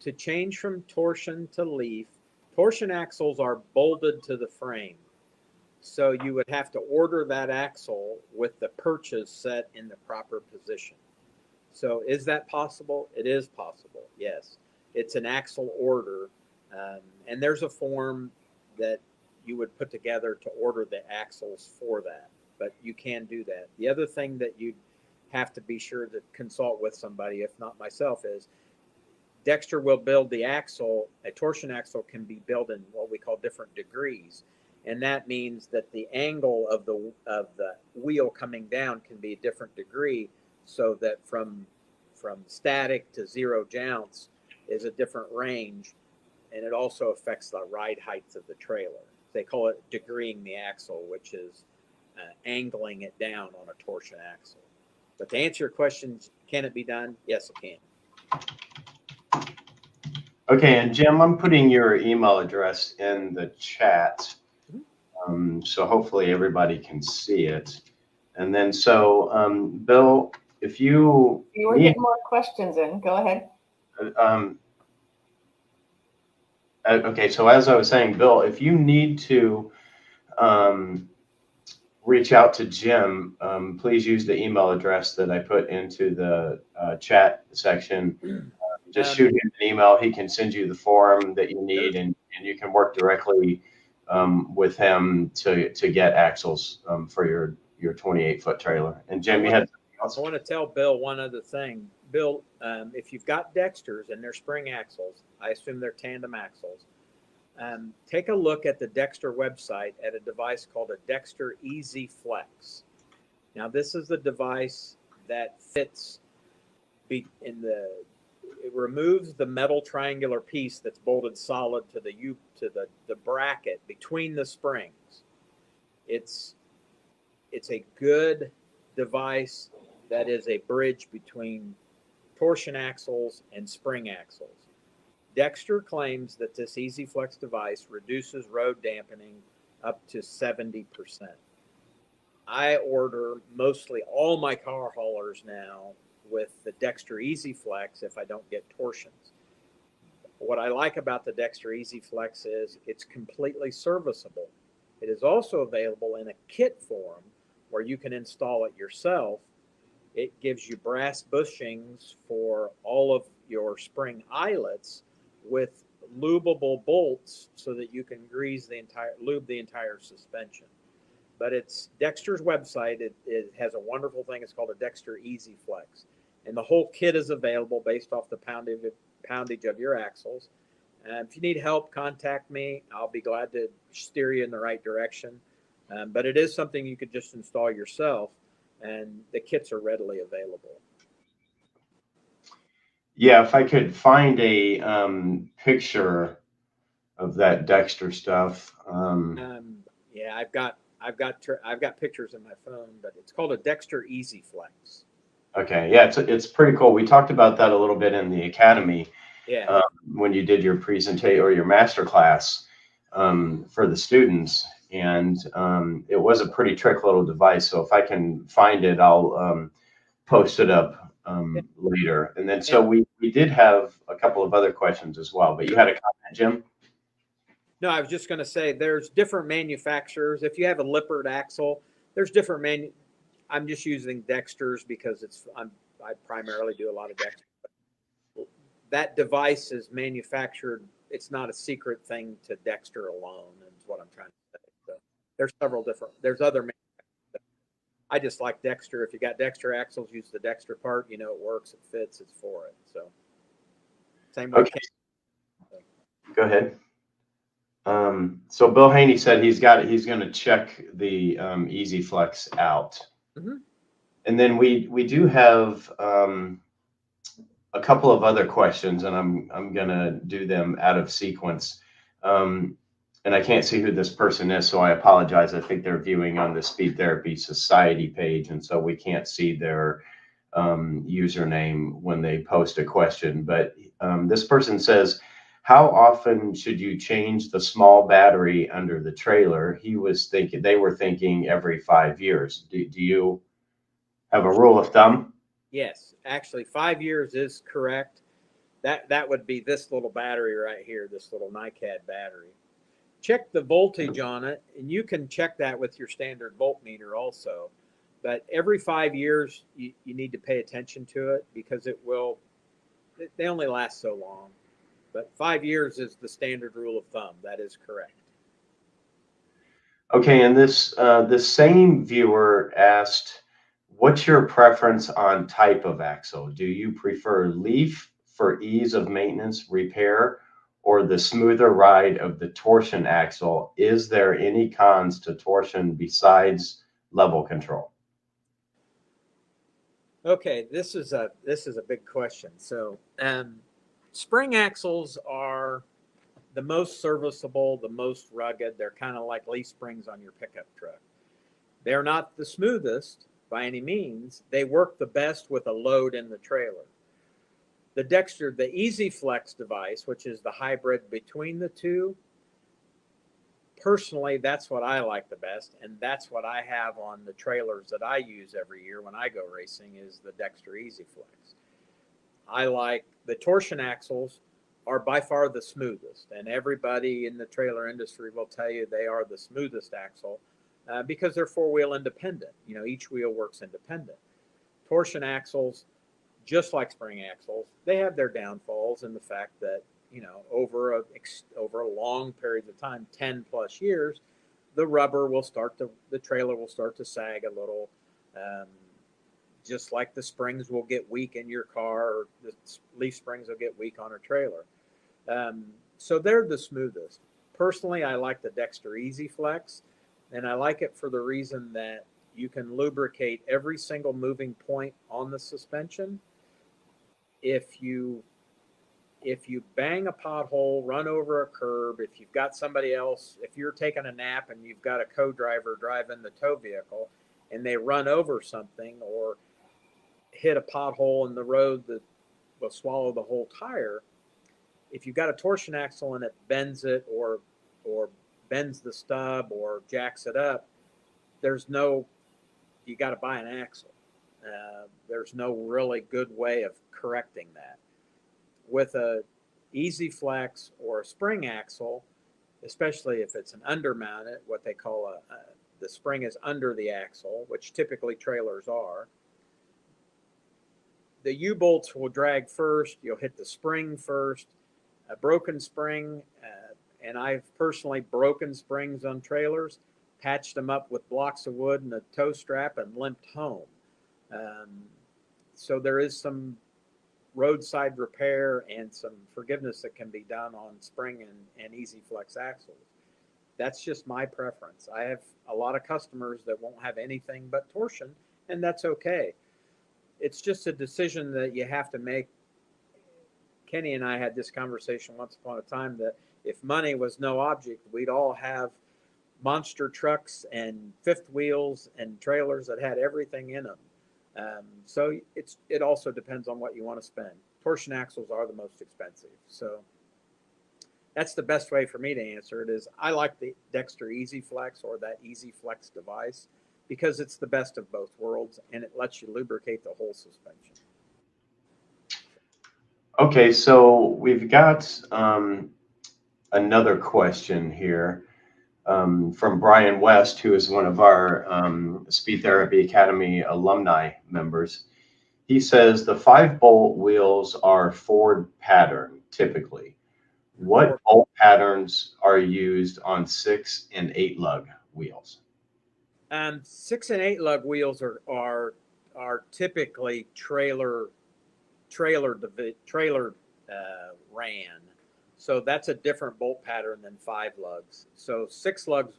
To change from torsion to leaf, torsion axles are bolted to the frame. So you would have to order that axle with the perches set in the proper position. So is that possible? It is possible, yes. It's an axle order, and there's a form that you would put together to order the axles for that, but you can do that. The other thing that you'd have to be sure to consult with somebody, if not myself, is Dexter will build the axle. A torsion axle can be built in what we call different degrees, and that means that the angle of the wheel coming down can be a different degree, so that from static to zero jounce is a different range, and it also affects the ride heights of the trailer. They call it degreeing the axle, which is angling it down on a torsion axle. But to answer your questions, can it be done? Yes, it can. Okay, and Jim, I'm putting your email address in the chat. So hopefully everybody can see it. And then, so Bill, if you You were need, getting more questions in. Go ahead. okay, so as I was saying, Bill, if you need to reach out to Jim, please use the email address that I put into the chat section. Just shoot him an email. He can send you the form that you need, and you can work directly with him to get axles for your 28-foot trailer. And Jim, you had something else? I want to tell Bill one other thing. Bill, if you've got Dexters and they're spring axles, I assume they're tandem axles, take a look at the Dexter website at a device called a Dexter Easy Flex. Now, this is the device that fits it removes the metal triangular piece that's bolted solid to the bracket between the springs. It's a good device that is a bridge between torsion axles and spring axles. Dexter claims that this Easy Flex device reduces road dampening up to 70%. I order mostly all my car haulers now with the Dexter Easy Flex if I don't get torsions. What I like about the Dexter Easy Flex is it's completely serviceable. It is also available in a kit form where you can install it yourself. It gives you brass bushings for all of your spring eyelets with lubable bolts so that you can lube the entire suspension. But it's Dexter's website. It has a wonderful thing. It's called a Dexter Easy Flex. And the whole kit is available based off the poundage of your axles. If you need help, contact me. I'll be glad to steer you in the right direction. But it is something you could just install yourself, and the kits are readily available. Yeah, if I could find a picture of that Dexter stuff. Yeah, I've got pictures in my phone, but it's called a Dexter Easy Flex. Okay, yeah, it's pretty cool. We talked about that a little bit in the academy. Yeah. When you did your presentation or your master class for the students, and it was a pretty trick little device. So if I can find it, I'll post it up later. And then, so we did have a couple of other questions as well, but you had a comment, Jim? No, I was just going to say there's different manufacturers. If you have a Lippert axle, there's different I'm just using Dexter's because I primarily do a lot of Dexter. That device is manufactured. It's not a secret thing to Dexter alone, is what I'm trying to say. So there's there's other manufacturers. I just like Dexter. If you got Dexter axles, use the Dexter part. You know it works, it fits, it's for it. So same way. Okay. Go ahead. So Bill Haney said he's going to check the Easy Flex out. Mm-hmm. And then we do have a couple of other questions, and I'm going to do them out of sequence. And I can't see who this person is, so I apologize. I think they're viewing on the Speed Therapy Society page, and so we can't see their username when they post a question. But this person says, how often should you change the small battery under the trailer? They were thinking every 5 years. Do you have a rule of thumb? Yes, actually 5 years is correct. That would be this little battery right here, this little NiCad battery. Check the voltage on it, and you can check that with your standard voltmeter also. But every 5 years, you need to pay attention to it because they only last so long. But 5 years is the standard rule of thumb. That is correct. Okay, and the same viewer asked, what's your preference on type of axle? Do you prefer leaf for ease of maintenance repair, or the smoother ride of the torsion axle? Is there any cons to torsion besides level control? Okay, this is a big question. So, spring axles are the most serviceable, the most rugged. They're kind of like leaf springs on your pickup truck. They're not the smoothest, by any means. They work the best with a load in the trailer. The Easy Flex device, which is the hybrid between the two, personally, that's what I like the best, and that's what I have on the trailers that I use every year when I go racing, is the Dexter Easy Flex. I like the torsion axles are by far the smoothest, and everybody in the trailer industry will tell you they are the smoothest axle because they're four-wheel independent. Each wheel works independent. Torsion axles, just like spring axles, they have their downfalls in the fact that, over a long period of time, 10 plus years, the rubber will the trailer will start to sag a little. Just like the springs will get weak in your car, or the leaf springs will get weak on a trailer. So they're the smoothest. Personally, I like the Dexter Easy Flex, and I like it for the reason that you can lubricate every single moving point on the suspension. If you bang a pothole, run over a curb, if you've got somebody else, if you're taking a nap and you've got a co-driver driving the tow vehicle and they run over something or hit a pothole in the road that will swallow the whole tire, if you've got a torsion axle and it bends it or bends the stub or jacks it up, you got to buy an axle. There's no really good way of correcting that. With a Easy Flex or a spring axle, especially if it's an undermounted, what they call the spring is under the axle, which typically trailers are. The U-bolts will drag first. You'll hit the spring first. A broken spring, and I've personally broken springs on trailers, patched them up with blocks of wood and a tow strap, and limped home. So there is some roadside repair and some forgiveness that can be done on spring and Easy Flex axles. That's just my preference. I have a lot of customers that won't have anything but torsion, and that's okay. It's just a decision that you have to make. Kenny and I had this conversation once upon a time that if money was no object, we'd all have monster trucks and fifth wheels and trailers that had everything in them. So it also depends on what you want to spend. Torsion axles are the most expensive. So that's the best way for me to answer it, is I like the Dexter Easy Flex or that Easy Flex device because it's the best of both worlds and it lets you lubricate the whole suspension. Okay, so we've got another question here from Brian West, who is one of our Speed Therapy Academy alumni members. He says the 5-bolt wheels are Ford pattern typically. What bolt patterns are used on 6 and 8 lug wheels? 6 and 8 lug wheels are typically trailer ran. So that's a different bolt pattern than 5 lugs. So 6 lugs,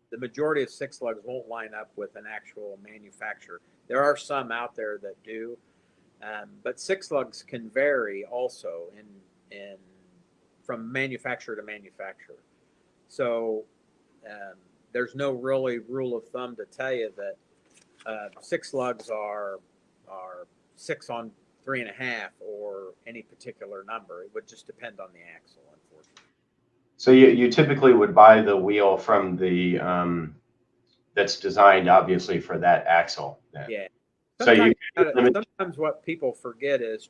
the majority of 6 lugs won't line up with an actual manufacturer. There are some out there that do, but 6 lugs can vary also in from manufacturer to manufacturer. So there's no really rule of thumb to tell you that 6 lugs are 6 on 3.5 or any particular number. It would just depend on the axle, unfortunately. So you typically would buy the wheel from the that's designed obviously for that axle. Yeah. Sometimes what people forget is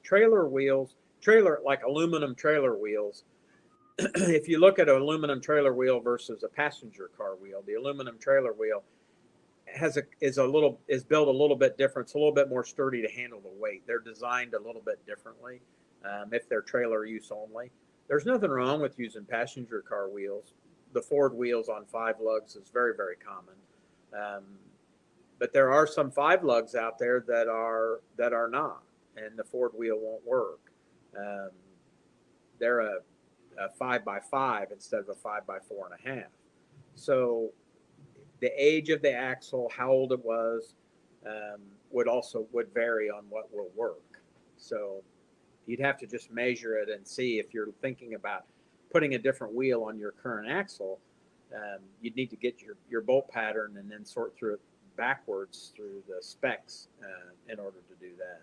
like aluminum trailer wheels. If you look at an aluminum trailer wheel versus a passenger car wheel, the aluminum trailer wheel is built a little bit different. It's a little bit more sturdy to handle the weight. They're designed a little bit differently if they're trailer use only. There's nothing wrong with using passenger car wheels. The Ford wheels on 5 lugs is very, very common. But there are some 5 lugs out there that are not, and the Ford wheel won't work. They're a 5x5 instead of a 5x4.5. So the age of the axle, how old it was, would vary on what will work. So you'd have to just measure it and see if you're thinking about putting a different wheel on your current axle. You'd need to get your bolt pattern and then sort through it backwards through the specs in order to do that.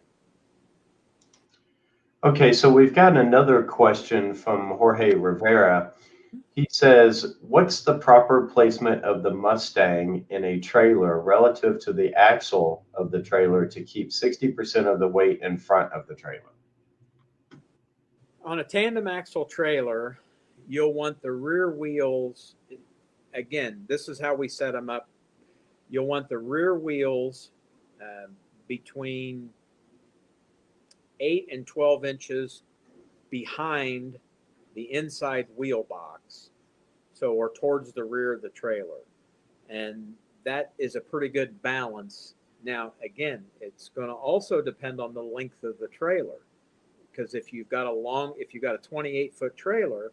Okay, so we've got another question from Jorge Rivera. He says, what's the proper placement of the Mustang in a trailer relative to the axle of the trailer to keep 60% of the weight in front of the trailer? On a tandem axle trailer, you'll want the rear wheels. Again, this is how we set them up. You'll want the rear wheels between 8 and 12 inches behind the inside wheel box, so or towards the rear of the trailer, and that is a pretty good balance. Now, again, it's going to also depend on the length of the trailer, because if you've got a 28-foot trailer,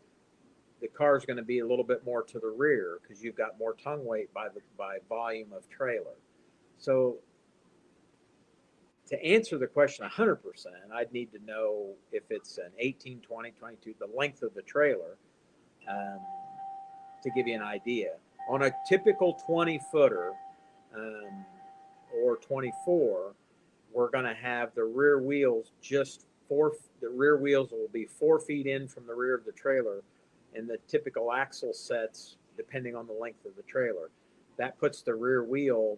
the car is going to be a little bit more to the rear because you've got more tongue weight by volume of trailer. So to answer the question 100%, I'd need to know if it's an 18, 20, 22, the length of the trailer, to give you an idea. On a typical 20-footer or 24, we're going to have the rear wheels the rear wheels will be 4 feet in from the rear of the trailer, and the typical axle sets, depending on the length of the trailer, that puts the rear wheel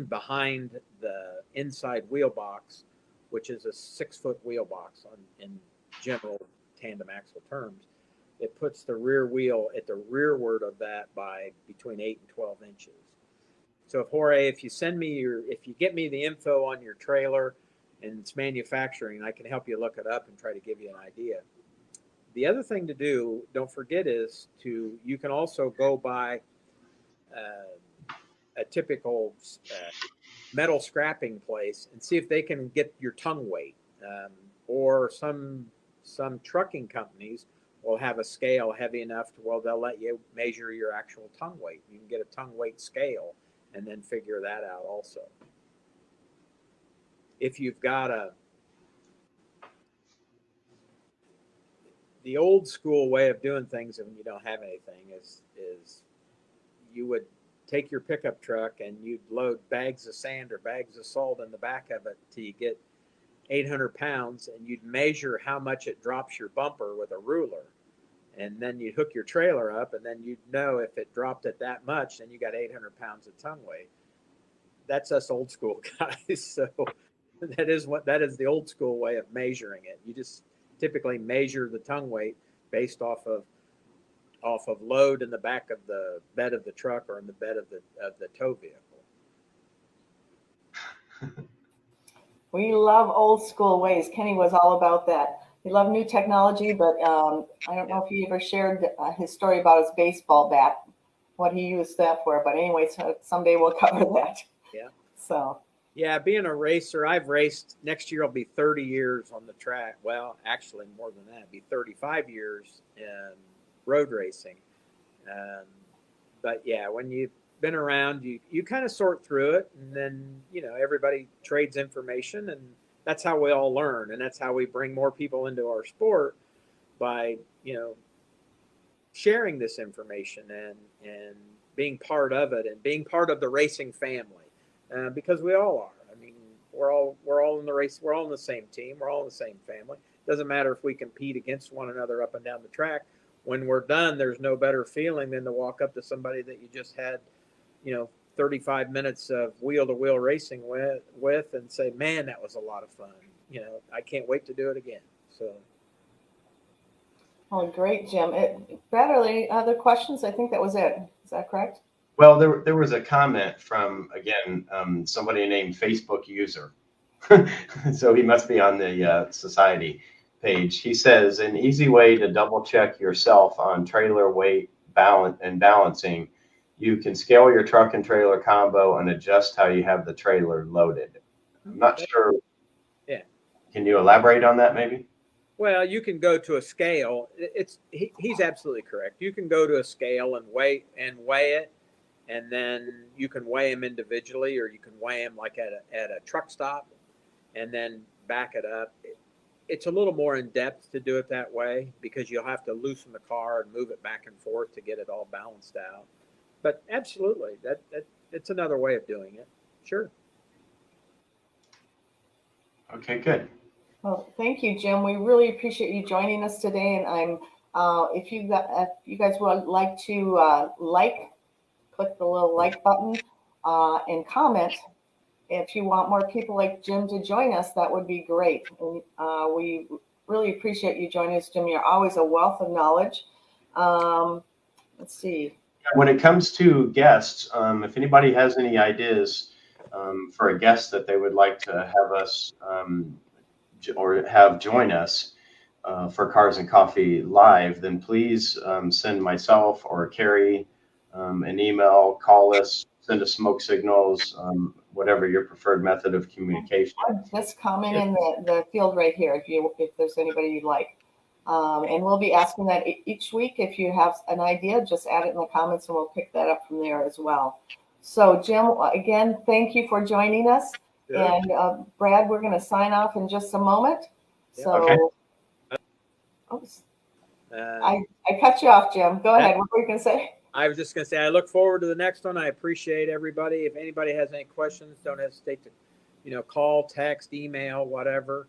behind the inside wheel box, which is a 6-foot wheel box in general tandem axle terms. It puts the rear wheel at the rearward of that by between 8 and 12 inches. So Jorge, if you get me the info on your trailer and its manufacturing, I can help you look it up and try to give you an idea. The other thing to do, don't forget, is you can also go buy a typical metal scrapping place and see if they can get your tongue weight. Or some trucking companies will have a scale heavy enough to, well, they'll let you measure your actual tongue weight. You can get a tongue weight scale and then figure that out also. If you've got the old school way of doing things when you don't have anything is you would take your pickup truck and you'd load bags of sand or bags of salt in the back of it till you get 800 pounds, and you'd measure how much it drops your bumper with a ruler. And then you'd hook your trailer up, and then you'd know if it dropped it that much, then you got 800 pounds of tongue weight. That's us old school guys. So that is the old school way of measuring it. You just typically measure the tongue weight based off of load in the back of the bed of the truck or in the bed of the tow vehicle. We love old school ways. Kenny was all about that. We love new technology, but I don't know if he ever shared his story about his baseball bat, what he used that for. But anyway, so someday we'll cover that. Yeah. So. Yeah, being a racer, I've raced. Next year, I'll be 30 years on the track. Well, actually, more than that, it'll be 35 years in road racing. But yeah, when you've been around, you kind of sort through it, and then everybody trades information, and that's how we all learn, and that's how we bring more people into our sport by sharing this information and being part of it and being part of the racing family. Because we all are. I mean, we're all in the race. We're all in the same team. We're all in the same family. Doesn't matter if we compete against one another up and down the track. When we're done, there's no better feeling than to walk up to somebody that you just had, 35 minutes of wheel-to-wheel racing with and say, man, that was a lot of fun. I can't wait to do it again. So. Oh, great, Jim. Brad, are there any other questions? I think that was it. Is that correct? Well, there was a comment from, again, somebody named Facebook user. So he must be on the society page. He says, an easy way to double check yourself on trailer weight balancing, you can scale your truck and trailer combo and adjust how you have the trailer loaded. I'm not sure. Yeah. Can you elaborate on that maybe? Well, you can go to a scale. He's absolutely correct. You can go to a scale and weigh it. And then you can weigh them individually, or you can weigh them like at a truck stop and then back it up. It's a little more in depth to do it that way because you'll have to loosen the car and move it back and forth to get it all balanced out. But absolutely, it's another way of doing it. Sure. Okay, good. Well, thank you, Jim. We really appreciate you joining us today. And if you guys would like to click the little like button and comment. If you want more people like Jim to join us, that would be great. And we really appreciate you joining us, Jim. You're always a wealth of knowledge. Let's see. When it comes to guests, if anybody has any ideas for a guest that they would like to have us or have join us for Cars and Coffee Live, then please send myself or Carrie an email, call us, send us smoke signals, whatever your preferred method of communication. Just comment in the field right here if there's anybody you'd like. And we'll be asking that each week. If you have an idea, just add it in the comments and we'll pick that up from there as well. So Jim, again, thank you for joining us. Sure. And Brad, we're going to sign off in just a moment. So, Okay. Oops, Uh, I cut you off, Jim. Go ahead. What were you going to say? I was just going to say, I look forward to the next one. I appreciate everybody. If anybody has any questions, don't hesitate to, call, text, email, whatever.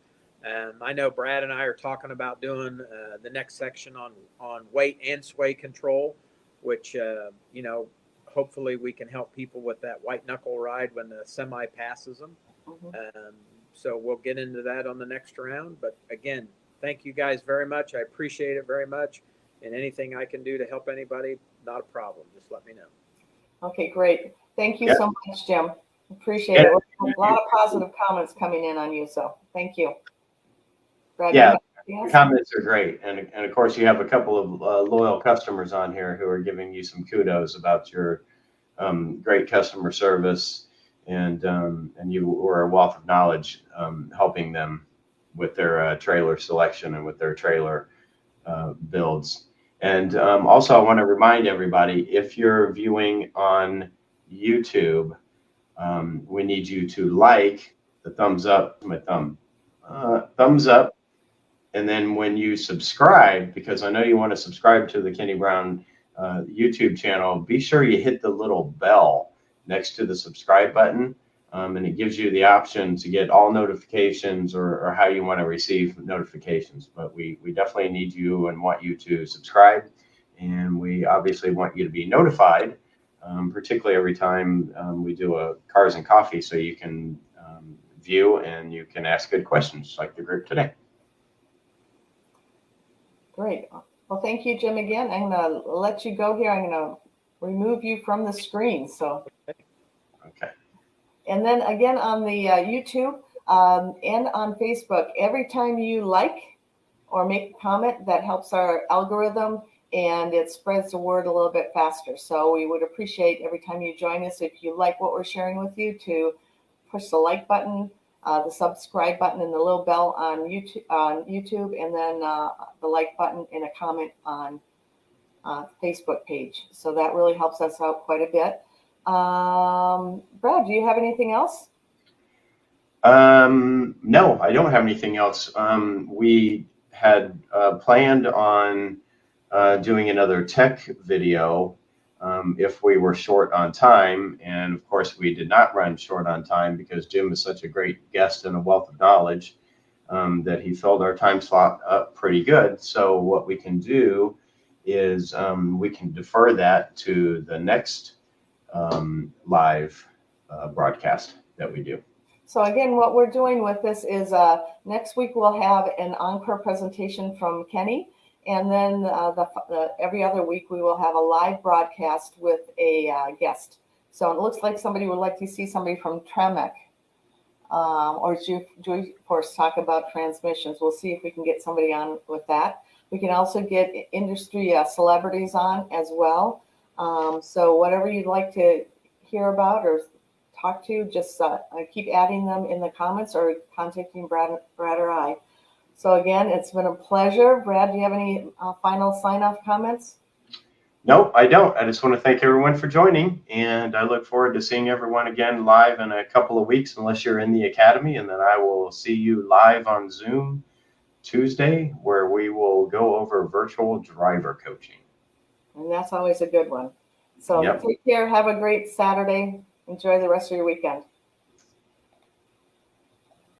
I know Brad and I are talking about doing the next section on weight and sway control, which, hopefully we can help people with that white knuckle ride when the semi passes them. Mhm. So we'll get into that on the next round. But again, thank you guys very much. I appreciate it very much. And anything I can do to help anybody, not a problem. Just let me know. Okay, great. Thank you Yeah. so much, Jim. Appreciate it. A lot of positive comments coming in on you. So thank you. Brad, Yeah. you have anything else? Comments are great. And of course, you have a couple of loyal customers on here who are giving you some kudos about your great customer service. And you were a wealth of knowledge helping them with their trailer selection and with their trailer builds. And also, I want to remind everybody, if you're viewing on YouTube, we need you to like the thumbs up, thumbs up. And then when you subscribe, because I know you want to subscribe to the Kenny Brown YouTube channel, be sure you hit the little bell next to the subscribe button. And it gives you the option to get all notifications or how you want to receive notifications. But we definitely need you and want you to subscribe. And we obviously want you to be notified, particularly every time we do a Cars and Coffee, so you can view and you can ask good questions like the group today. Great. Well, thank you, Jim, again. I'm going to let you go here. I'm going to remove you from the screen. So, Okay. and then again on the YouTube and on Facebook, every time you like or make a comment, that helps our algorithm and it spreads the word a little bit faster. So we would appreciate every time you join us, if you like what we're sharing with you, to push the like button, the subscribe button, and the little bell on YouTube, and then the like button and a comment on Facebook page. So that really helps us out quite a bit. Brad, do you have anything else? No, I don't have anything else. We had planned on doing another tech video if we were short on time. And of course, we did not run short on time because Jim is such a great guest and a wealth of knowledge that he filled our time slot up pretty good. So what we can do is we can defer that to the next live broadcast that we do. So again, what we're doing with this is next week we'll have an encore presentation from Kenny. And then every other week we will have a live broadcast with a guest. So it looks like somebody would like to see somebody from Tremec or G-Force talk about transmissions. We'll see if we can get somebody on with that. We can also get industry celebrities on as well. So whatever you'd like to hear about or talk to, just keep adding them in the comments or contacting Brad or I. So again, it's been a pleasure. Brad, do you have any final sign-off comments? Nope, I don't. I just want to thank everyone for joining, and I look forward to seeing everyone again live in a couple of weeks, unless you're in the academy, and then I will see you live on Zoom Tuesday, where we will go over virtual driver coaching. And that's always a good one. So Yep. Take care. Have a great Saturday. Enjoy the rest of your weekend.